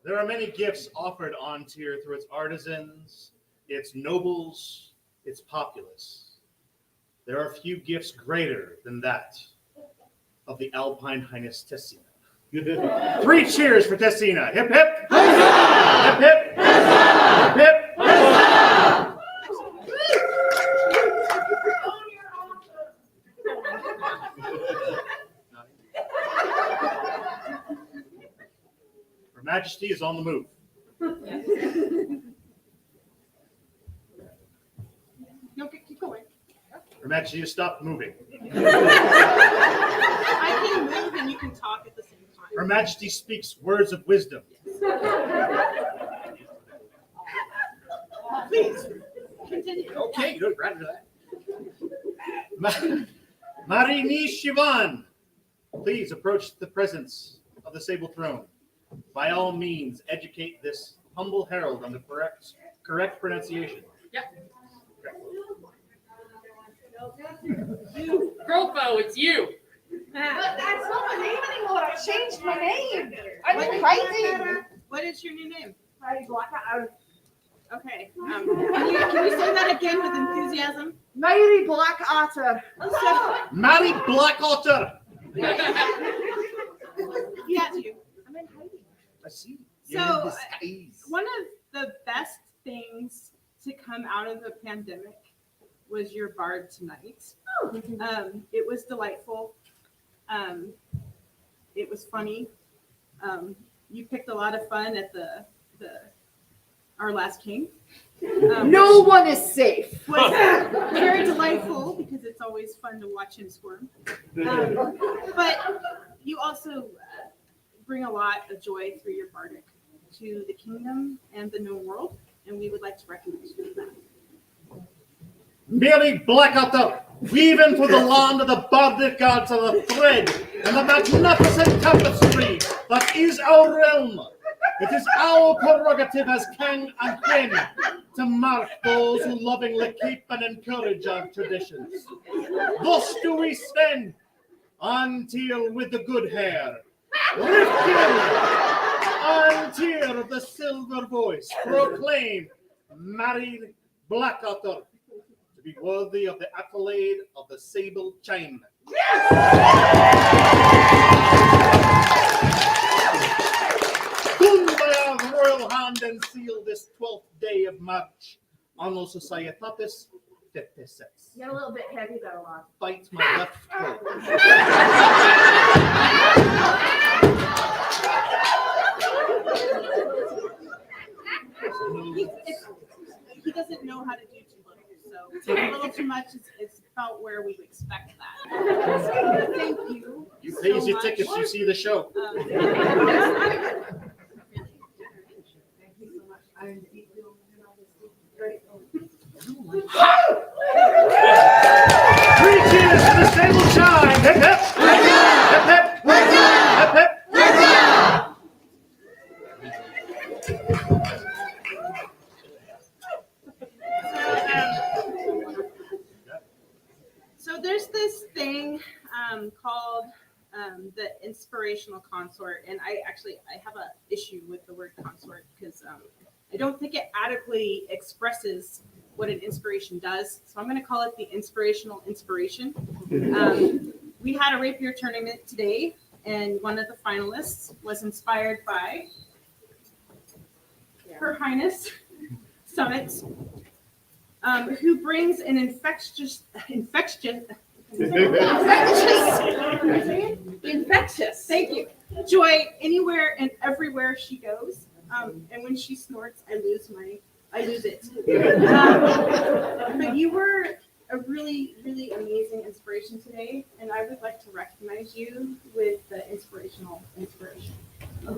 There are many gifts offered An Tir through its artisans, its nobles, its populace. There are few gifts greater than that of the Alpine Highness Tessina. 3 cheers for Tessina. Hip hip! Hip hip! Hip hip! Her Majesty is on the move. No, keep going. Her Majesty has stopped moving. I can move and you can talk at the same time. Her Majesty speaks words of wisdom. Please, continue. Okay, good, right into that. Marini Shivan, please approach the presence of the sable throne. By all means, educate this humble herald on the correct pronunciation. Grofo, it's you. That's not my name anymore. I changed my name. I'm crazy. What is your new name? Okay. Can you say that again with enthusiasm? Mary Blackwater. Mary Blackwater. He has you. I'm in hiding. I see. So, one of the best things to come out of the pandemic was your bard tonight. It was delightful. It was funny. You picked a lot of fun at our last king. No one is safe. Was very delightful because it's always fun to watch him squirm. But you also bring a lot of joy through your bardic to the kingdom and the known world, and we would like to recognize you for that. Mary Blackwater, weaving through the land of the bardic gods of the thread and the magnificent tapestry that is our realm. It is our prerogative as king and queen to mark those who lovingly keep and encourage our traditions. Thus do we stand, An Tir with the good hair, Rifkin, An Tir the silver voice, proclaim Mary Blackwater to be worthy of the accolade of the sable chime. Royal hand and seal this 12th day of March, Anno Societatis 56. Get a little bit heavy though, lad. Bite my left toe. He doesn't know how to do too little, so a little too much is about where we expect that. Thank you. You pay so your much. tickets, you see the show. I'm deeply grateful. 3 cheers for the stable chime! Hip hip! Hip hip! Hip hip! So there's this thing called the inspirational consort. And I have a issue with the word consort because I don't think it adequately expresses what an inspiration does. So I'm going to call it the inspirational inspiration. We had a rapier tournament today, and one of the finalists was inspired by Her Highness Summit, who brings an infectious, thank you, joy anywhere and everywhere she goes. And when she snorts, I lose it. But you were a really, really amazing inspiration today, and I would like to recognize you with the inspirational inspiration.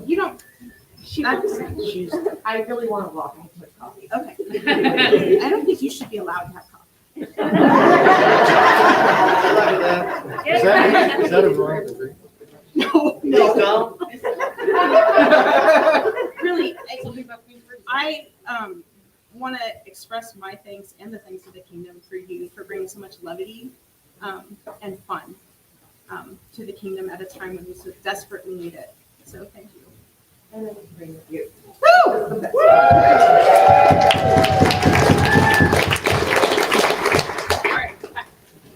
You don't. I really want to walk. I have too much coffee. Okay. I don't think you should be allowed to have coffee. Is that a wrong? No. Really, I want to express my thanks and the thanks of the kingdom for you for bringing so much levity and fun to the kingdom at a time when we so desperately need it. So thank you. And then bring you. Woo!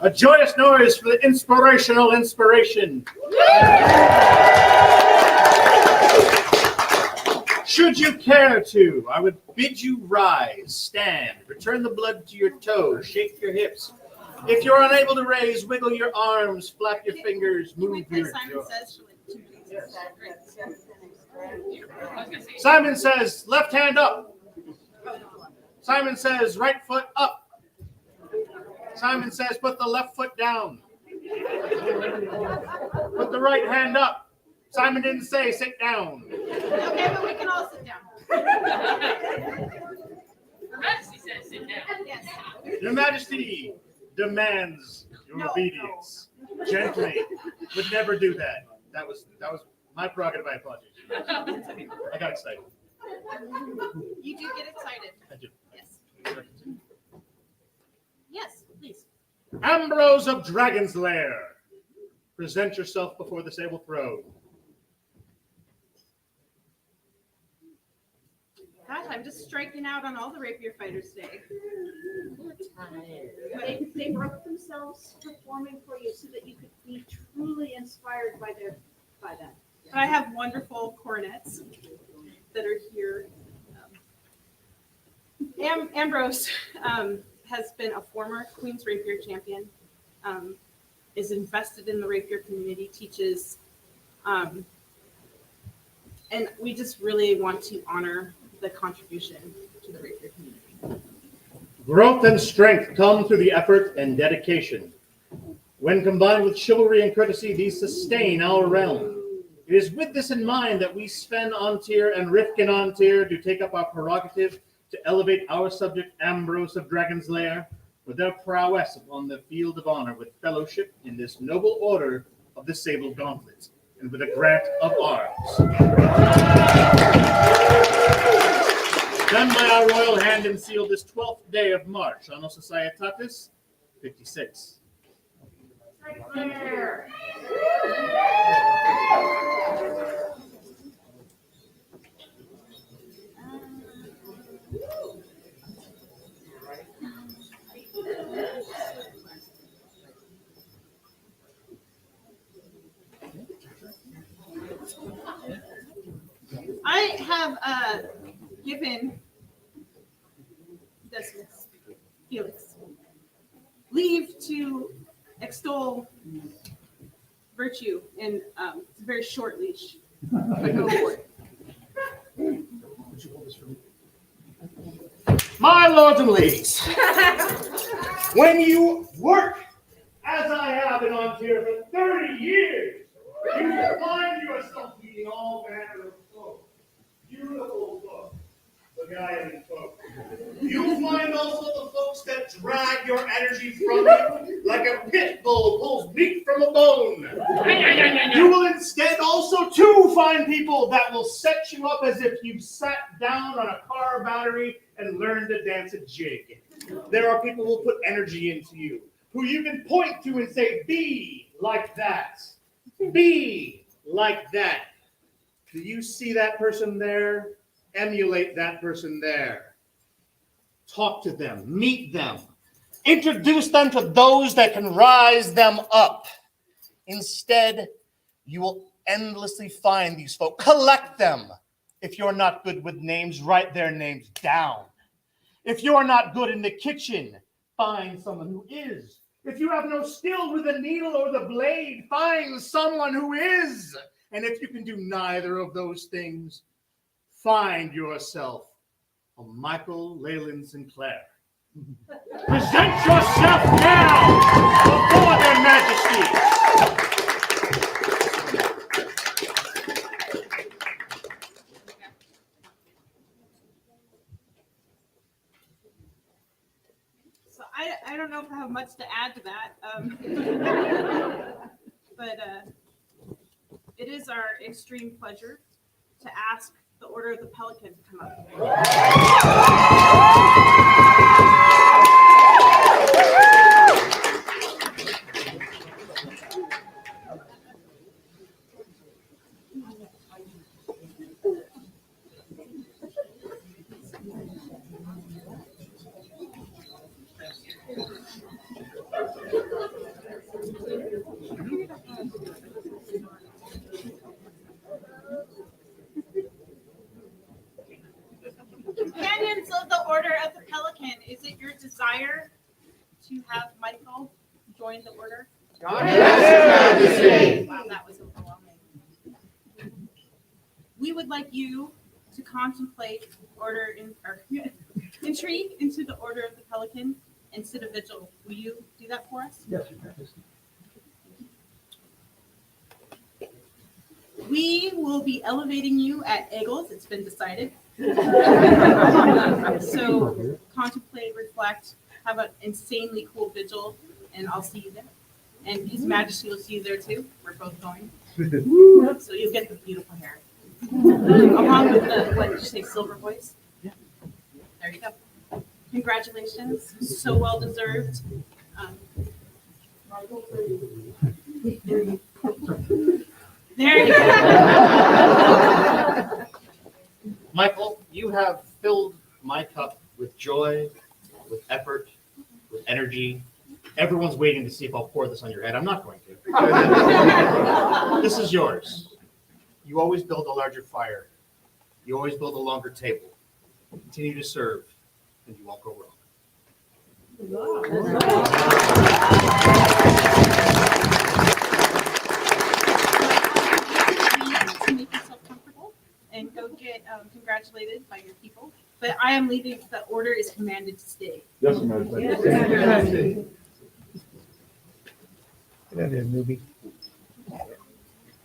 A joyous noise for the inspirational inspiration. Should you care to, I would bid you rise, stand, return the blood to your toes, shake your hips. If you're unable to raise, wiggle your arms, flap your fingers, Can we move play your Simon jaw. Says for like 2 minutes? Great. Simon says, left hand up. Simon says, right foot up. Simon says, put the left foot down. Put the right hand up. Simon didn't say sit down. Okay, but we can all sit down. Her Majesty says sit down. Yes. Your Majesty demands your obedience. Gently. Would never do that. That was my prerogative. I apologize. I got excited. You do get excited. I do. Yes. Yes, please. Ambrose of Dragon's Lair, present yourself before the sable throne. Gosh, I'm just striking out on all the rapier fighters today. They broke themselves performing for you so that you could be truly inspired by them. But I have wonderful cornets that are here. Ambrose has been a former Queens Rapier Champion, is invested in the rapier community, teaches, and we just really want to honor the contribution to the rapier community. Growth and strength come through the effort and dedication. When combined with chivalry and courtesy, these sustain our realm. It is with this in mind that we Sven An Tir and Rifkin An Tir do take up our prerogative to elevate our subject Ambrose of Dragon's Lair with their prowess upon the field of honor with fellowship in this noble order of the Sable Gauntlet, and with a grant of arms. Done by our royal hand and sealed this 12th day of March, Anno Societatis 56. I have given Decimus Felix leave to extol virtue in it's a very short leash. But go for it. My lords and ladies, when you work as I have in An Tir for 30 years, you will find yourself meeting all manner of folk. Beautiful folk, beguiling folk. You'll find also the folks that drag your energy from you like a pit bull pulls meat from a bone. You will instead also too find people that will set you up as if you sat down on a car battery and learned to dance a jig. There are people who will put energy into you, who you can point to and say, be like that. Be like that. Do you see that person there? Emulate that person there. Talk to them, meet them, introduce them to those that can rise them up. Instead, you will endlessly find these folk. Collect them. If you're not good with names, write their names down. If you're not good in the kitchen, find someone who is. If you have no skill with the needle or the blade, find someone who is. And if you can do neither of those things, find yourself a Michael Leyland Sinclair. Present yourself now before their majesties. So I don't know if I have much to add to that, but it is our extreme pleasure to ask the Order of the Pelican to come up. Companions of the Order of the Pelican, is it your desire to have Michael join the order? Yes, Wow, that was overwhelming. We would like you to contemplate entry into the Order of the Pelican and sit a vigil. Will you do that for us? Yes, Your Majesty. We will be elevating you at Eagles. It's been decided. So contemplate, reflect, have an insanely cool vigil, and I'll see you there. And His Majesty will see you there too. We're both going. So you'll get the beautiful hair. Along with the, what did you say, silver voice? There you go. Congratulations. So well deserved. There you go. Michael, you have filled my cup with joy, with effort, with energy. Everyone's waiting to see if I'll pour this on your head. I'm not going to. This is yours. You always build a larger fire. You always build a longer table. Continue to serve, and you won't go wrong. To make yourself comfortable and go get congratulated by your people. But I am leaving. The order is commanded to stay. Yes, Your Majesty.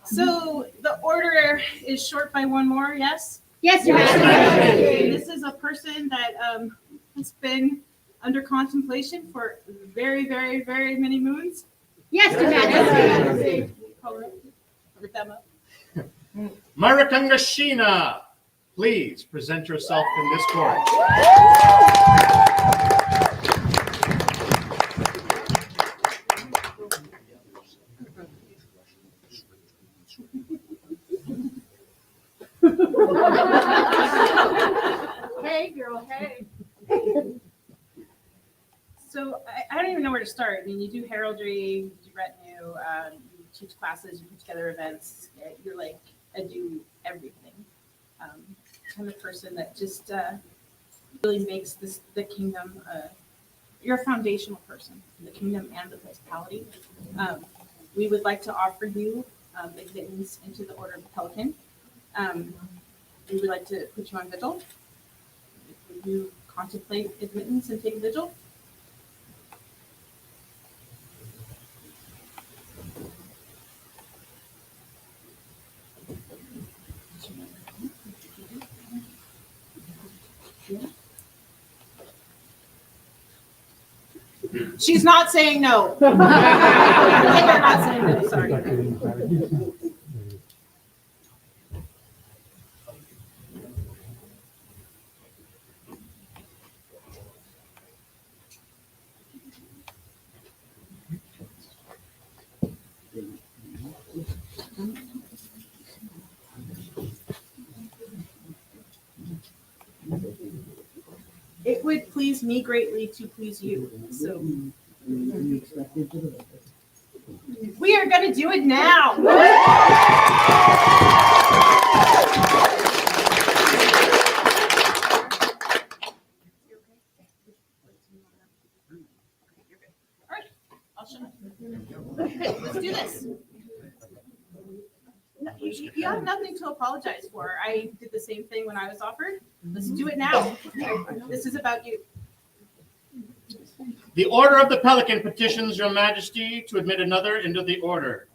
So the order is short by one more, yes? Yes, Your And this is a person that has been under contemplation for very, very, very many moons. Yes, Your Majesty. Cover them up. Marikangashina, please present yourself in this court. Hey, girl, hey. So I don't even know where to start. I mean, you do heraldry, you do retinue, you teach classes, you put together events. You're like, I do everything. Kind of person that just really makes the kingdom. You're a foundational person, the kingdom and the principality. We would like to offer you admittance into the Order of the Pelican. We would like to put you on vigil. Would you contemplate admittance and take a vigil? She's not saying no. You're not saying no, sorry. please me greatly to please you. So we are going to do it now. All right, I'll shut up. Let's do this. No, you have nothing to apologize for. I did the same thing when I was offered. Let's do it now. This is about you. The Order of the Pelican petitions Your Majesty to admit another into the order.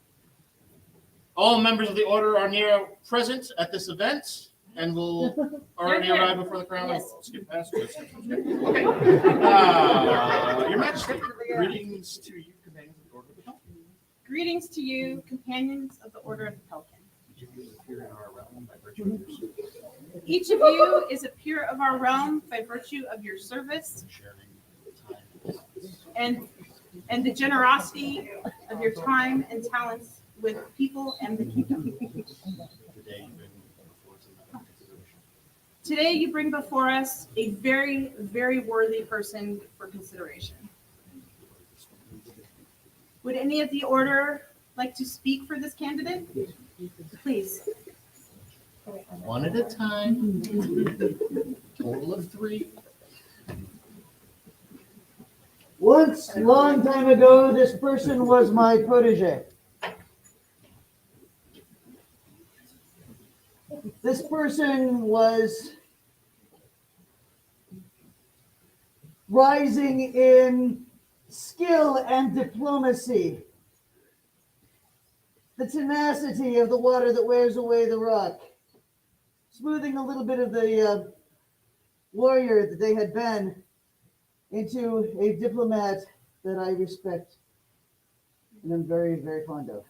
All members of the order are near present at this event and will already They're here. arrive before the crown. Yes. Skip past this. Okay. Your Majesty, greetings to you, companions of the Order of the Pelican. Greetings to you, companions of the Order of the Pelican. You appear in our realm by virtue of your service Each of you is a peer of our realm by virtue of your service and sharing time. and the generosity of your time and talents with people and the kingdom. Today you bring before us a very, very worthy person for consideration. Would any of the order like to speak for this candidate? Please. One at a time. Total of 3. Once, long time ago, this person was my protege. This person was rising in skill and diplomacy. The tenacity of the water that wears away the rock. Smoothing a little bit of the warrior that they had been into a diplomat that I respect and am very, very fond of.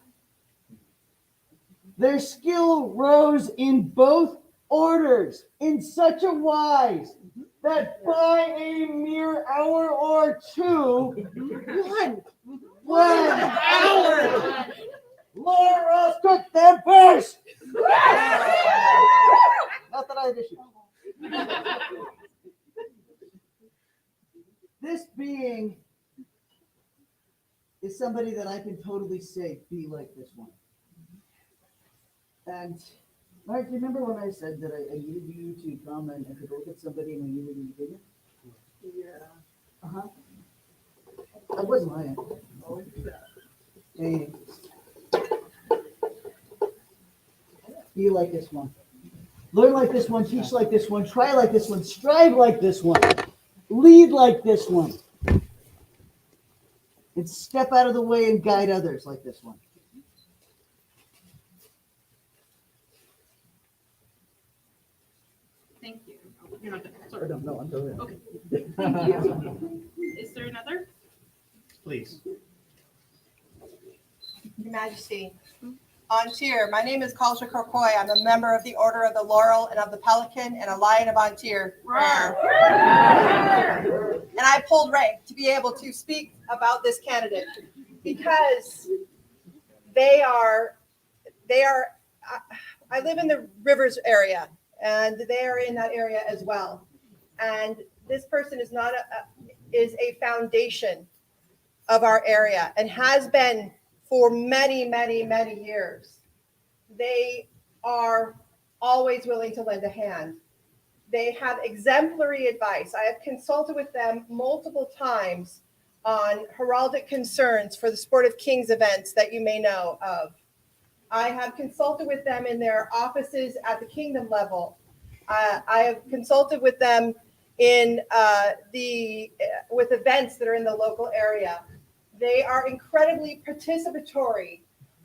Their skill rose in both orders in such a wise that by a mere hour or two, one hour, Laura took them first. Not that I had issues. This being is somebody that I can totally say, be like this one. And Mark, do you remember when I said that I needed you to come and to look at somebody and I needed an opinion? Yeah. Uh-huh. That wasn't lying. Hey. Be like this one. Learn like this one, teach like this one, try like this one, strive like this one, lead like this one, and step out of the way and guide others like this one. Thank you. You're not gonna, sorry. No, I'm going. Okay. Thank you. Is there another? Please. Your Majesty. An Tir. My name is Kalsha Korkoi. I'm a member of the Order of the Laurel and of the Pelican and a Lion of An Tir. And I pulled rank to be able to speak about this candidate because they are, I live in the Rivers area and they are in that area as well. And this person is not is a foundation of our area and has been for many, many, many years. They are always willing to lend a hand. They have exemplary advice. I have consulted with them multiple times on heraldic concerns for the Sport of Kings events that you may know of. I have consulted with them in their offices at the kingdom level. I have consulted with them in with events that are in the local area. They are incredibly participatory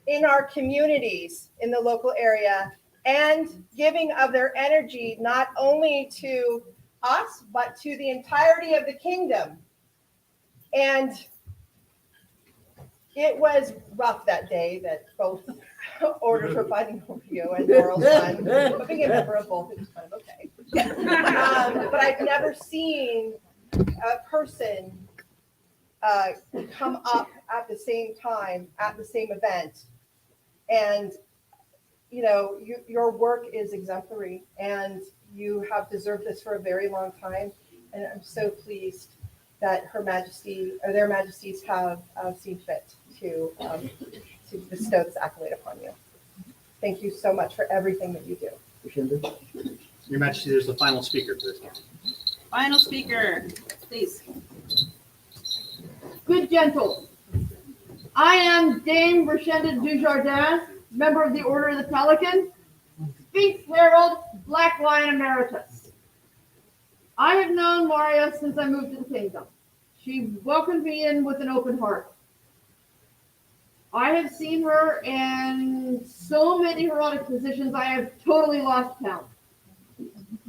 in our communities in the local area and giving of their energy not only to us, but to the entirety of the kingdom. And it was rough that day that both orders were fighting over you and Laurel's son. But being a member of both, it was kind of okay. But I've never seen a person come up at the same time at the same event. And you know, your work is exemplary and you have deserved this for a very long time. And I'm so pleased that Her Majesty, or their Majesties have seen fit to bestow this accolade upon you. Thank you so much for everything that you do. Your Majesty, there's the final speaker for this council. Final speaker, please. Good gentle. I am Dame Rashenda Dujardin, member of the Order of the Pelican, Sphinx Herald, Black Lion Emeritus. I have known Maria since I moved to the kingdom. She welcomed me in with an open heart. I have seen her in so many heraldic positions, I have totally lost count.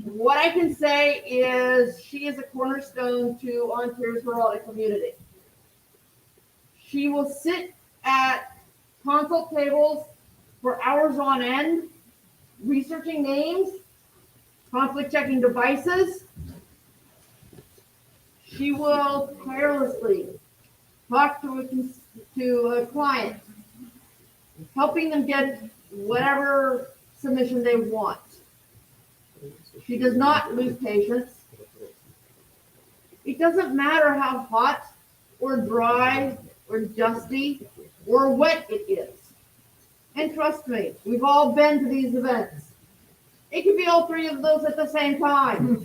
What I can say is she is a cornerstone to An Tir's heraldic community. She will sit at consult tables for hours on end, researching names, conflict checking devices. She will tirelessly talk to a client, helping them get whatever submission they want. She does not lose patience. It doesn't matter how hot or dry or dusty or wet it is. And trust me, we've all been to these events. It could be all three of those at the same time.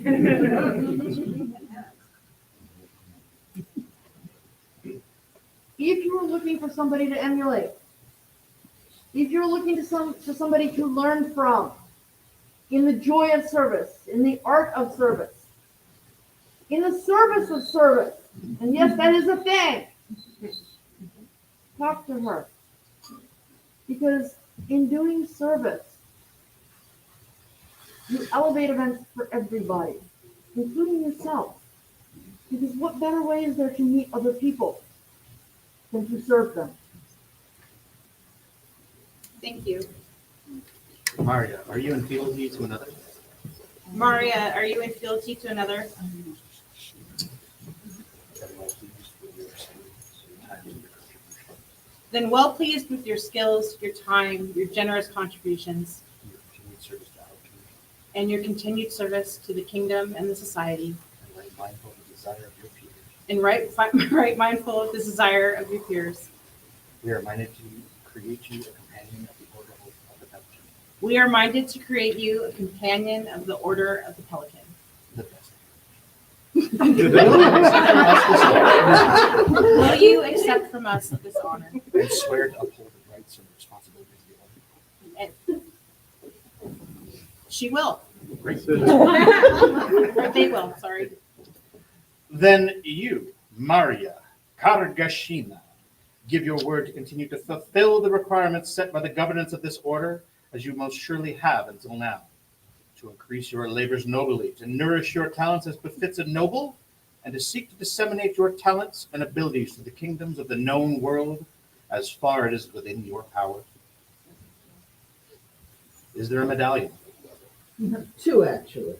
If you're looking for somebody to emulate, if you're looking for somebody to learn from, in the joy of service, in the art of service, in the service of service, and yes, that is a thing, talk to her. Because in doing service, you elevate events for everybody, including yourself. Because what better way is there to meet other people than to serve them? Thank you. Maria, are you in fealty to another? Maria, are you in fealty to another? Then well pleased with your skills, your time, your generous contributions, and your continued service to the kingdom and the society. And right mindful of the desire of your peers. We are minded to create you a companion of the Order of the Pelican. We are minded to create you a companion of the Order of the Pelican. The best. Will you accept from us this honor? I swear to uphold the rights and responsibilities of the Order. She will. Great. Or they will, sorry. Then you, Maria Kargashina, give your word to continue to fulfill the requirements set by the governance of this order, as you most surely have until now, to increase your labors nobly, to nourish your talents as befits a noble, and to seek to disseminate your talents and abilities to the kingdoms of the known world as far as it is within your power. Is there a medallion? Two, actually.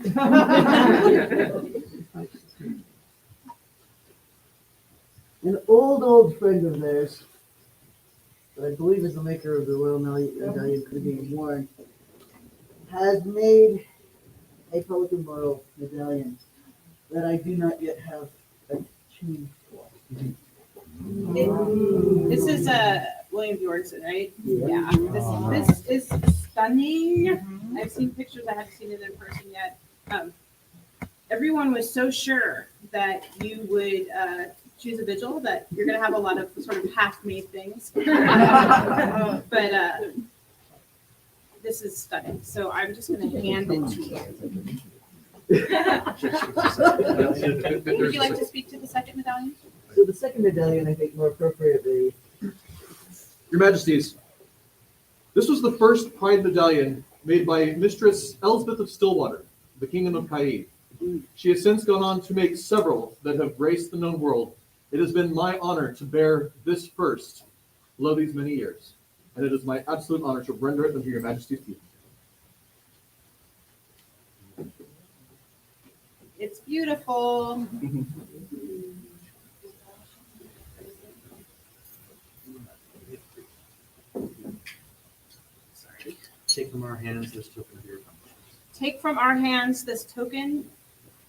An old friend of theirs, that I believe is the maker of the Royal Medallion could be worn, has made a Pelican Royal medallion that I do not yet have a chain for. This is William Bjornsson, right? Yeah. This is stunning. I've seen pictures. I haven't seen it in person yet. Everyone was so sure that you would choose a vigil, that you're going to have a lot of sort of half-made things. But this is stunning. So I'm just going to hand it to you. Would you like to speak to the second medallion? So the second medallion, I think more appropriately. Your Majesties, this was the first Pride medallion made by Mistress Elizabeth of Stillwater, the Kingdom of Kaid. She has since gone on to make several that have graced the known world. It has been my honor to bear this first, lo these many years, and it is my absolute honor to render it unto your Majesty's feet. It's beautiful. Take from our hands this token of your accomplishments. Take from our hands this token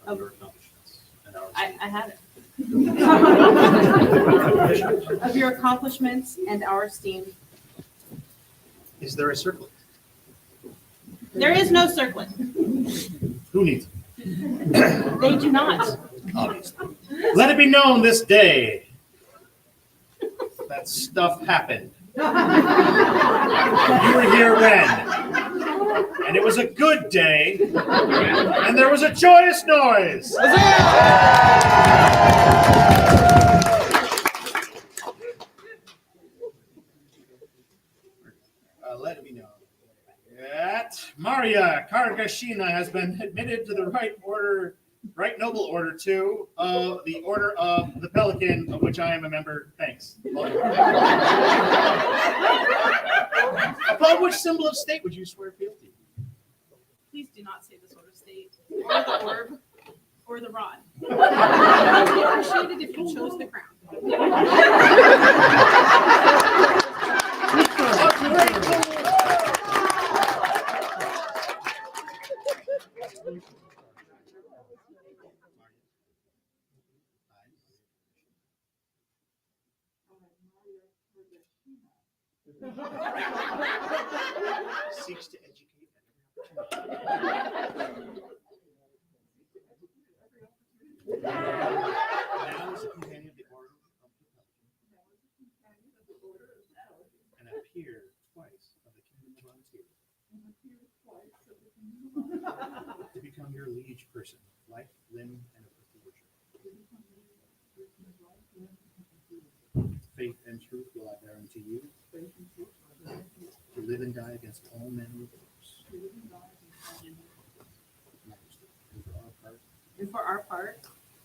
Of your accomplishments. I have it. Of your accomplishments and our esteem. Is there a circlet? There is no circlet. Who needs it? They do not. Obviously. Let it be known this day that stuff happened. You were here when? And it was a good day, and there was a joyous noise. Let it be known that Maria Kargashina has been admitted to the Right Noble Order 2 of the Order of the Pelican, of which I am a member. Thanks. Upon which symbol of state would you swear fealty? Please do not say the sword of state, or the orb, or the rod. I would appreciate it if you chose the crown. Seeks to educate. Now is a companion of the Order of the Pelican, and a peer twice of the Kingdom of An Tir. To become your liege person, life, limb, and earthly worship. Faith and truth will I bear unto you. To live and die against all men with force. And for our part,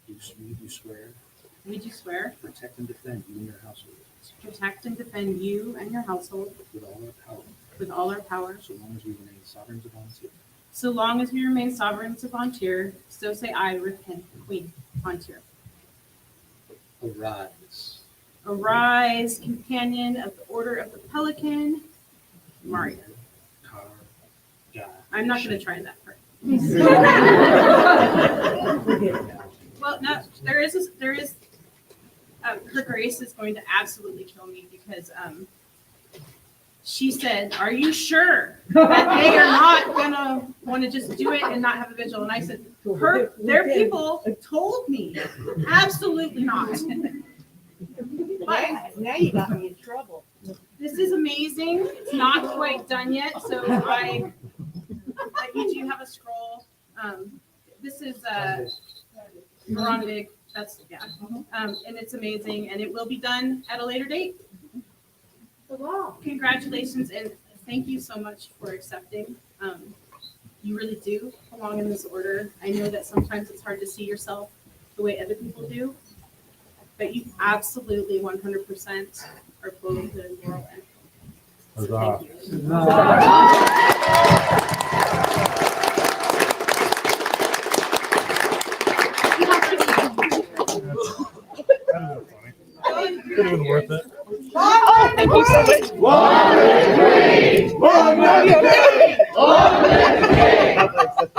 we do swear. We do swear. To protect and defend you and your household. Protect and defend you and your household. With all our power. With all our power. So long as we remain sovereigns of An Tir. So long as we remain sovereigns of An Tir, so say I, Ripken, Queen, An Tir. Arise. Arise, companion of the Order of the Pelican, Maria. I'm not going to try that part. Well, no, Her Grace is going to absolutely kill me because she said, "Are you sure that they are not going to want to just do it and not have a vigil?" And I said, their people told me, absolutely not. But now you got me in trouble. this is amazing. It's not quite done yet, so I each of you have a scroll. This is Veronica. That's and it's amazing, and it will be done at a later date. Wow! Congratulations, and thank you so much for accepting. You really do belong in this order. I know that sometimes it's hard to see yourself the way other people do, but you absolutely 100% are clothed in moral and so thank you. Could have been worth it. Oh, thank you so much. Long live the Queen! Long live the King! Long live the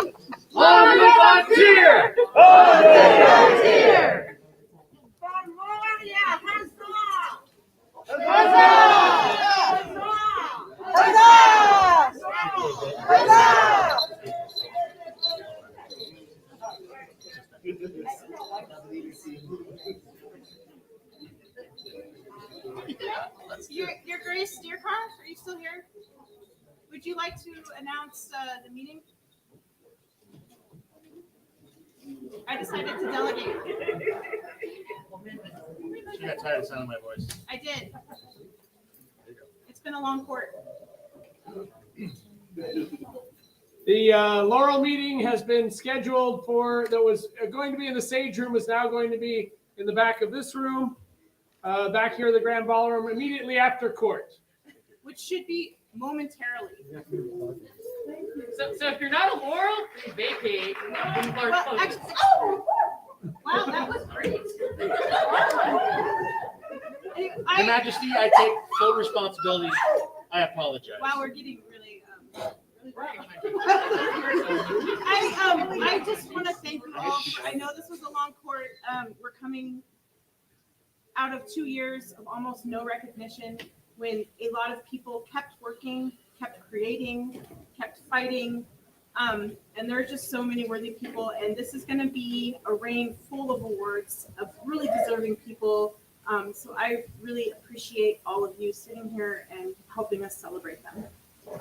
King! Long live An Tir! Long live An Tir! Your Grace, dear Car, are you still here? Would you like to announce the meeting? I decided to delegate. She got tired of sounding my voice. I did. It's been a long court. The Laurel meeting has been scheduled for, that was going to be in the Sage Room, is now going to be in the back of this room, back here in the Grand Ballroom, immediately after court. Which should be momentarily. So if you're not a Laurel, then vacate. Well, actually, wow, that was great. Your Majesty, I take full responsibility. I apologize. Wow, we're getting really I just want to thank you all. I know this was a long court. We're coming out of 2 years of almost no recognition when a lot of people kept working, kept creating, kept fighting. And there are just so many worthy people. And this is going to be a reign full of awards of really deserving people. So I really appreciate all of you sitting here and helping us celebrate them. A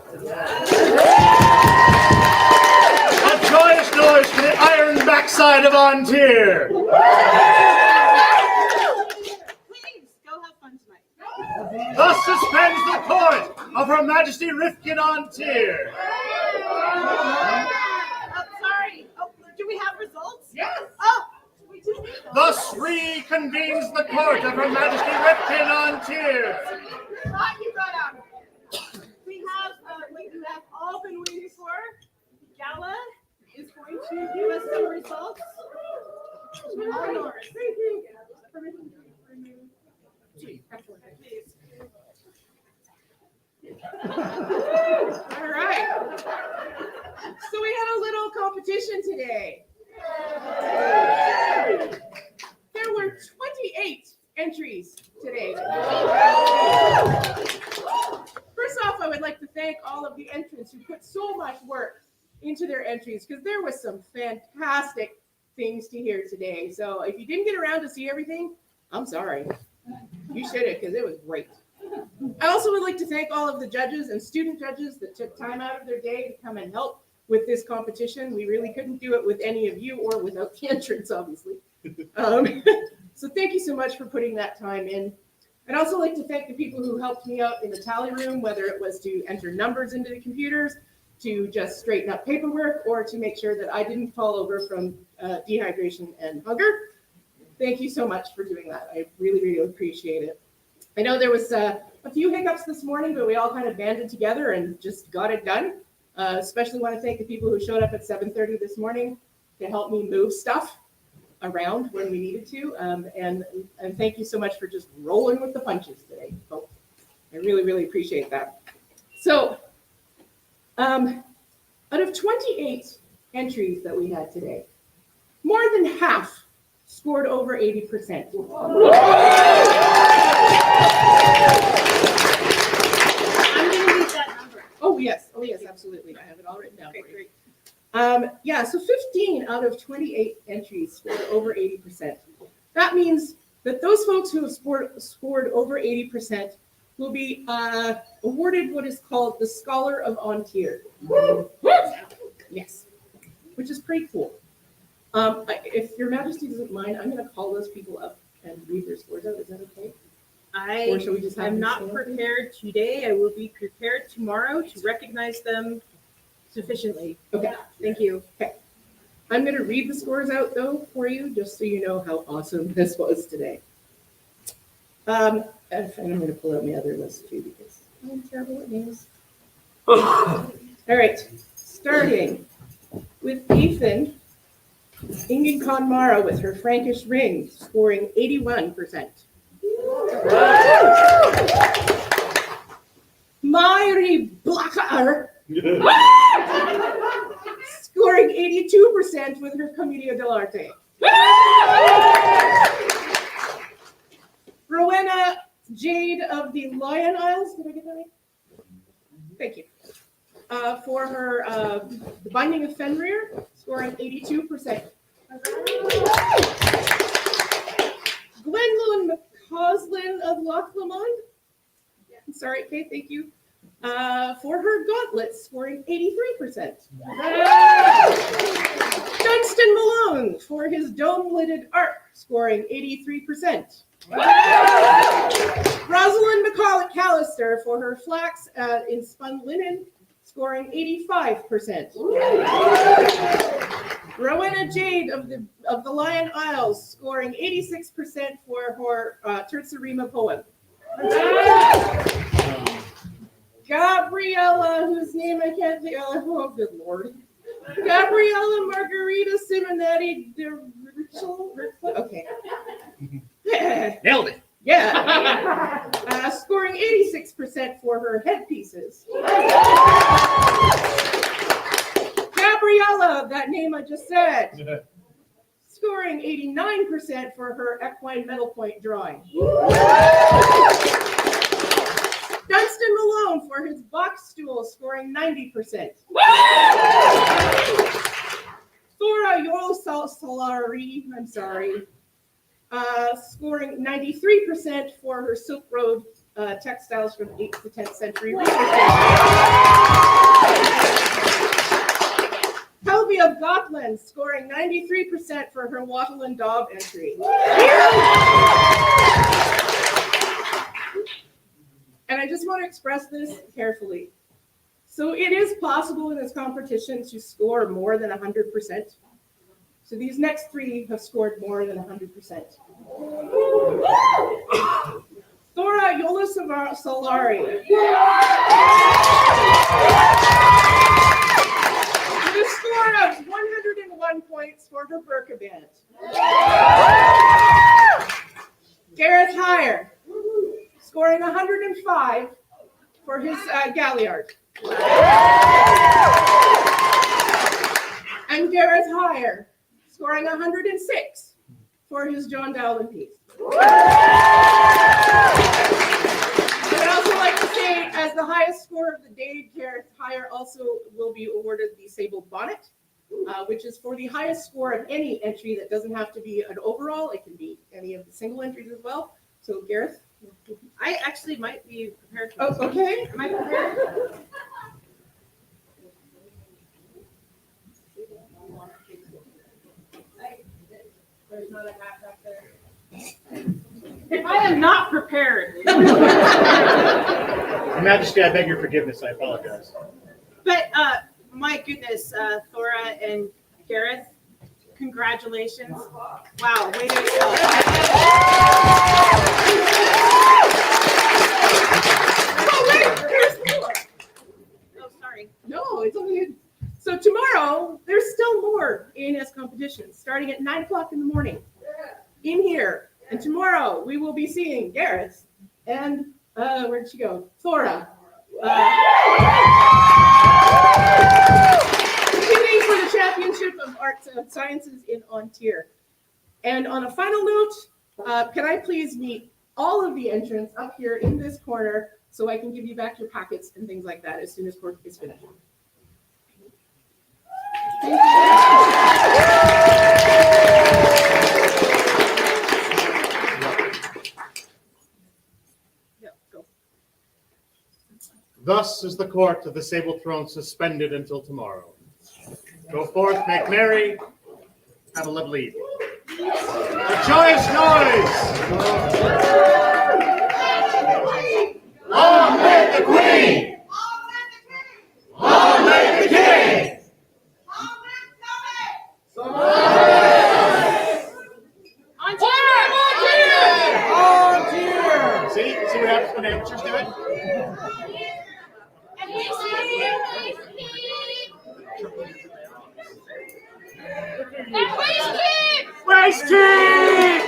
joyous noise for the iron backside of An Tir. Please go have fun tonight. Thus suspends the court of Her Majesty Rifkin An Tir. Sorry. Oh, do we have results? Yes. Oh, we do. Thus reconvenes the court of Her Majesty Rifkin An Tir. Thought you got out of it. We have what you have all been waiting for. Gala is going to give us some results. All yours. All right. So we had a little competition today. There were 28 entries today. First off, I would like to thank all of the entrants who put so much work into their entries because there was some fantastic things to hear today. So if you didn't get around to see everything, I'm sorry. You should have because it was great. I also would like to thank all of the judges and student judges that took time out of their day to come and help with this competition. We really couldn't do it with any of you or without the entrants, obviously. So thank you so much for putting that time in. I'd also like to thank the people who helped me out in the tally room, whether it was to enter numbers into the computers, to just straighten up paperwork, or to make sure that I didn't fall over from dehydration and hunger. Thank you so much for doing that. I really, really appreciate it. I know there was a few hiccups this morning, but we all kind of banded together and just got it done. Especially want to thank the people who showed up at 7:30 this morning to help me move stuff around when we needed to. And thank you so much for just rolling with the punches today, folks. I really, really appreciate that. So out of 28 entries that we had today, more than half scored over 80%. I'm going to read that number. Oh, yes, absolutely. I have it all written down. Okay, great. So 15 out of 28 entries scored over 80%. That means that those folks who have scored over 80% will be awarded what is called the Scholar of An Tir. Yes, which is pretty cool. If Your Majesty doesn't mind, I'm going to call those people up and read their scores out. Is that okay? Or shall we just have I'm them not stand? prepared today. I will be prepared tomorrow to recognize them sufficiently. Okay, thank you. Okay. I'm going to read the scores out, though, for you, just so you know how awesome this was today. And I'm going to pull out my other list, too, because I'm terrible at names. All right, starting with Ethan Ingen Conmara with her Frankish ring, scoring 81%. Mairi Blackar scoring 82% with her Commedia dell'arte. Rowena Jade of the Lion Isles, did I get that right? Thank you. For her The Binding of Fenrir, scoring 82%. Gwenlyn McCausland of Loch Lomond. Sorry, okay, thank you. For her Gauntlets, scoring 83%. Dunstan Malone for his dome-lidded arc, scoring 83%. Rosalind McCallister for her flax in spun linen, scoring 85%. Rowena Jade of the Lion Isles, scoring 86% for her Terzarima poem. Gabriella, whose name I can't think of, oh good lord. Gabriella Margarita Simonetti de Ritual. Okay. Nailed it. Yeah. Scoring 86% for her headpieces. Floriella, that name I just said, scoring 89% for her equine medal point drawing. Dunstan Malone for his box stool, scoring 90%. Thora Solari, I'm sorry, scoring 93% for her Silk Road textiles from 8th to 10th century. Helvia of Gotland scoring 93% for her Wattle and Daub entry. And I just want to express this carefully. So it is possible in this competition to score more than 100%. So these next three have scored more than 100%. Thora Solari. With a score of 101 points for her Burka band. Gareth Heyer, scoring 105 for his Galliard. And Gareth Heyer, scoring 106 for his John Dowland piece. I'd also like to say, as the highest score of the day, Gareth Heyer also will be awarded the Sable Bonnet, which is for the highest score of any entry that doesn't have to be an overall. It can be any of the single entries as well. So Gareth? I actually might be prepared for Oh, this one. okay. Am I prepared? There's not a hat back there. I am not prepared. Your Majesty, I beg your forgiveness. I apologize. But my goodness, Thora and Gareth, congratulations. Wow, way to go. Oh, wait, there's more. Oh, sorry. No, it's only. So tomorrow, there's still more ANS competitions starting at 9 o'clock in the morning in here. And tomorrow, we will be seeing Gareth and, where'd she go? Thora. Competing for the Championship of Arts and Sciences in An Tir. And on a final note, can I please meet all of the entrants up here in this corner so I can give you back your packets and things like that as soon as court is finished. Thank you. Thus is the court of the Sable Throne suspended until tomorrow. Go forth, make merry, have a lovely evening. A joyous noise! Long live the Queen! Long live the King! See what happens when amateurs do it? Waste team!